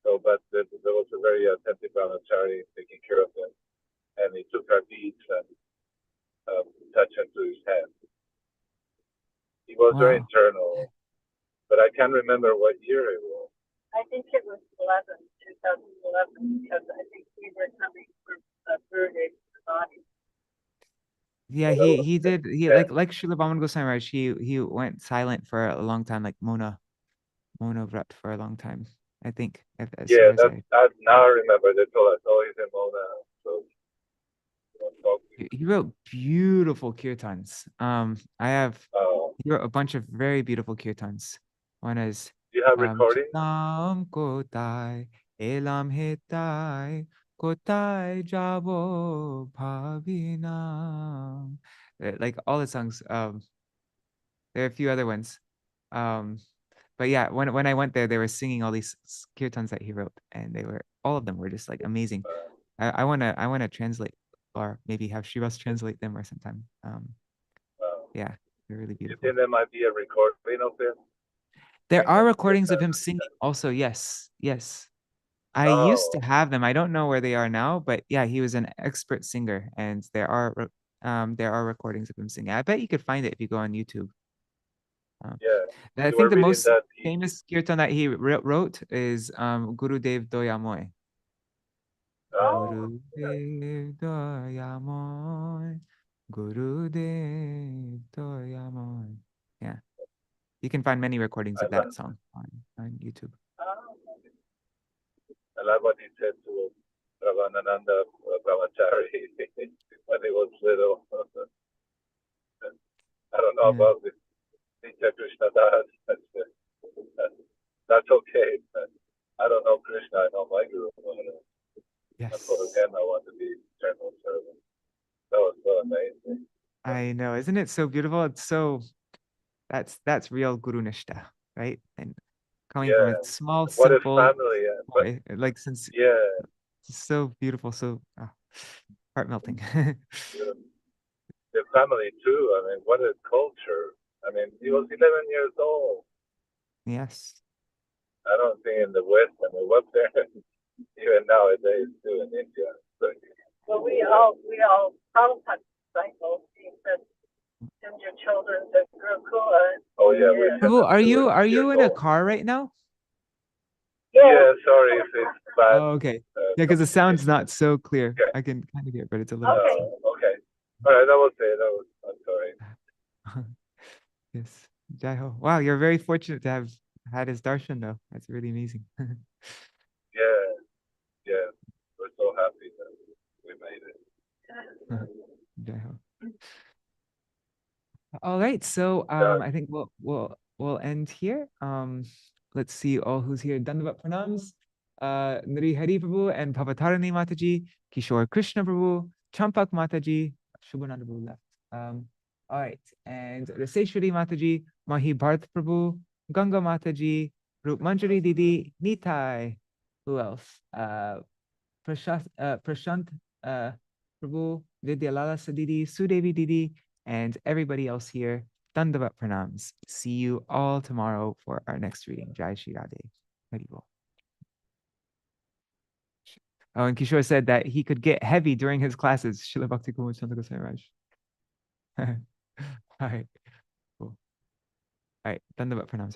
So, but there was a very attentive brahmachari taking care of him, and he took our beads and touched him to his hand. He was very internal, but I can't remember what year it was. I think it was 2011, because I think we were coming from Burdick body. Yeah, he did. Like Srila Bhaman Goswami Maharaj, he went silent for a long time, like Mona Vrat for a long time. I think. Yeah, now I remember. They told us, oh, he's in Mona. So he wrote beautiful kirtans. He wrote a bunch of very beautiful kirtans. One is do you have recording? Nam kotai elam hetai kotai jabo bhavina. Like all the songs. There are a few other ones. But yeah, when I went there, they were singing all these kirtans that he wrote, and all of them were just like amazing. I wanna translate, or maybe have Shivas translate them or sometime. Yeah, they're really beautiful. You think there might be a recording of him? There are recordings of him singing also. Yes. I used to have them. I don't know where they are now, but yeah, he was an expert singer, and there are recordings of him singing. I bet you could find it if you go on YouTube. I think the most famous kirtan that he wrote is Gurudev Doyamoy. Gurudev Doyamoy, Gurudev Doyamoy. Yeah, you can find many recordings of that song on YouTube. I love what he said to Ravanananda Brahmachari when he was little. I don't know about this. Kṛṣṇa Das. That's okay. I don't know Kṛṣṇa. I know my guru. Yes. For him, I want to be eternal servant. That was so amazing. I know, isn't it so beautiful? It's so that's real Guru Nishta, right? And coming from a small, simple, family, like since Just so beautiful, so heart melting. The family too. I mean, what a culture. I mean, he was 11 years old. Yes. I don't think in the West, and we were there, even nowadays too in India. But, Well, we all Prabhupada disciples. He said, "Send your children to Gurukula." oh yeah, we sent Prabhu, them to are 11 you years in a old. car right now? Yeah, sorry if it's bad. Oh, okay. Yeah, because the sound's not so clear. Okay. I can kind of hear, but it's a little bit Okay. Okay. All right, that was it. I'm sorry. slow. Yes. Jai Ho. Wow, you're very fortunate to have had his darshan though. That's really amazing. Yeah. We're so happy that we made it. Jai Ho. All right, so I think we'll end here. Let's see all who's here. Dandavat Pranams, Nari Hari Prabhu and Bhavatarani Mataji, Kishore Krishna Prabhu, Champak Mataji, Shubhananda Prabhu left. All right, and Raseshwari Mataji, Mahi Bharth Prabhu, Ganga Mataji, Rup Manjari Didi, Nitai. Who else? Prashant Prabhu, Vidyalala Sadidi, Sudevi Didi, and everybody else here. Dandavat Pranams. See you all tomorrow for our next reading. Jai Shri Radhe. Hari Bol. Oh, and Kishore said that he could get heavy during his classes. Srila Bhakti Kumar Chandra Goswami Raj. All right. Cool. All right. Dandavat Pranams.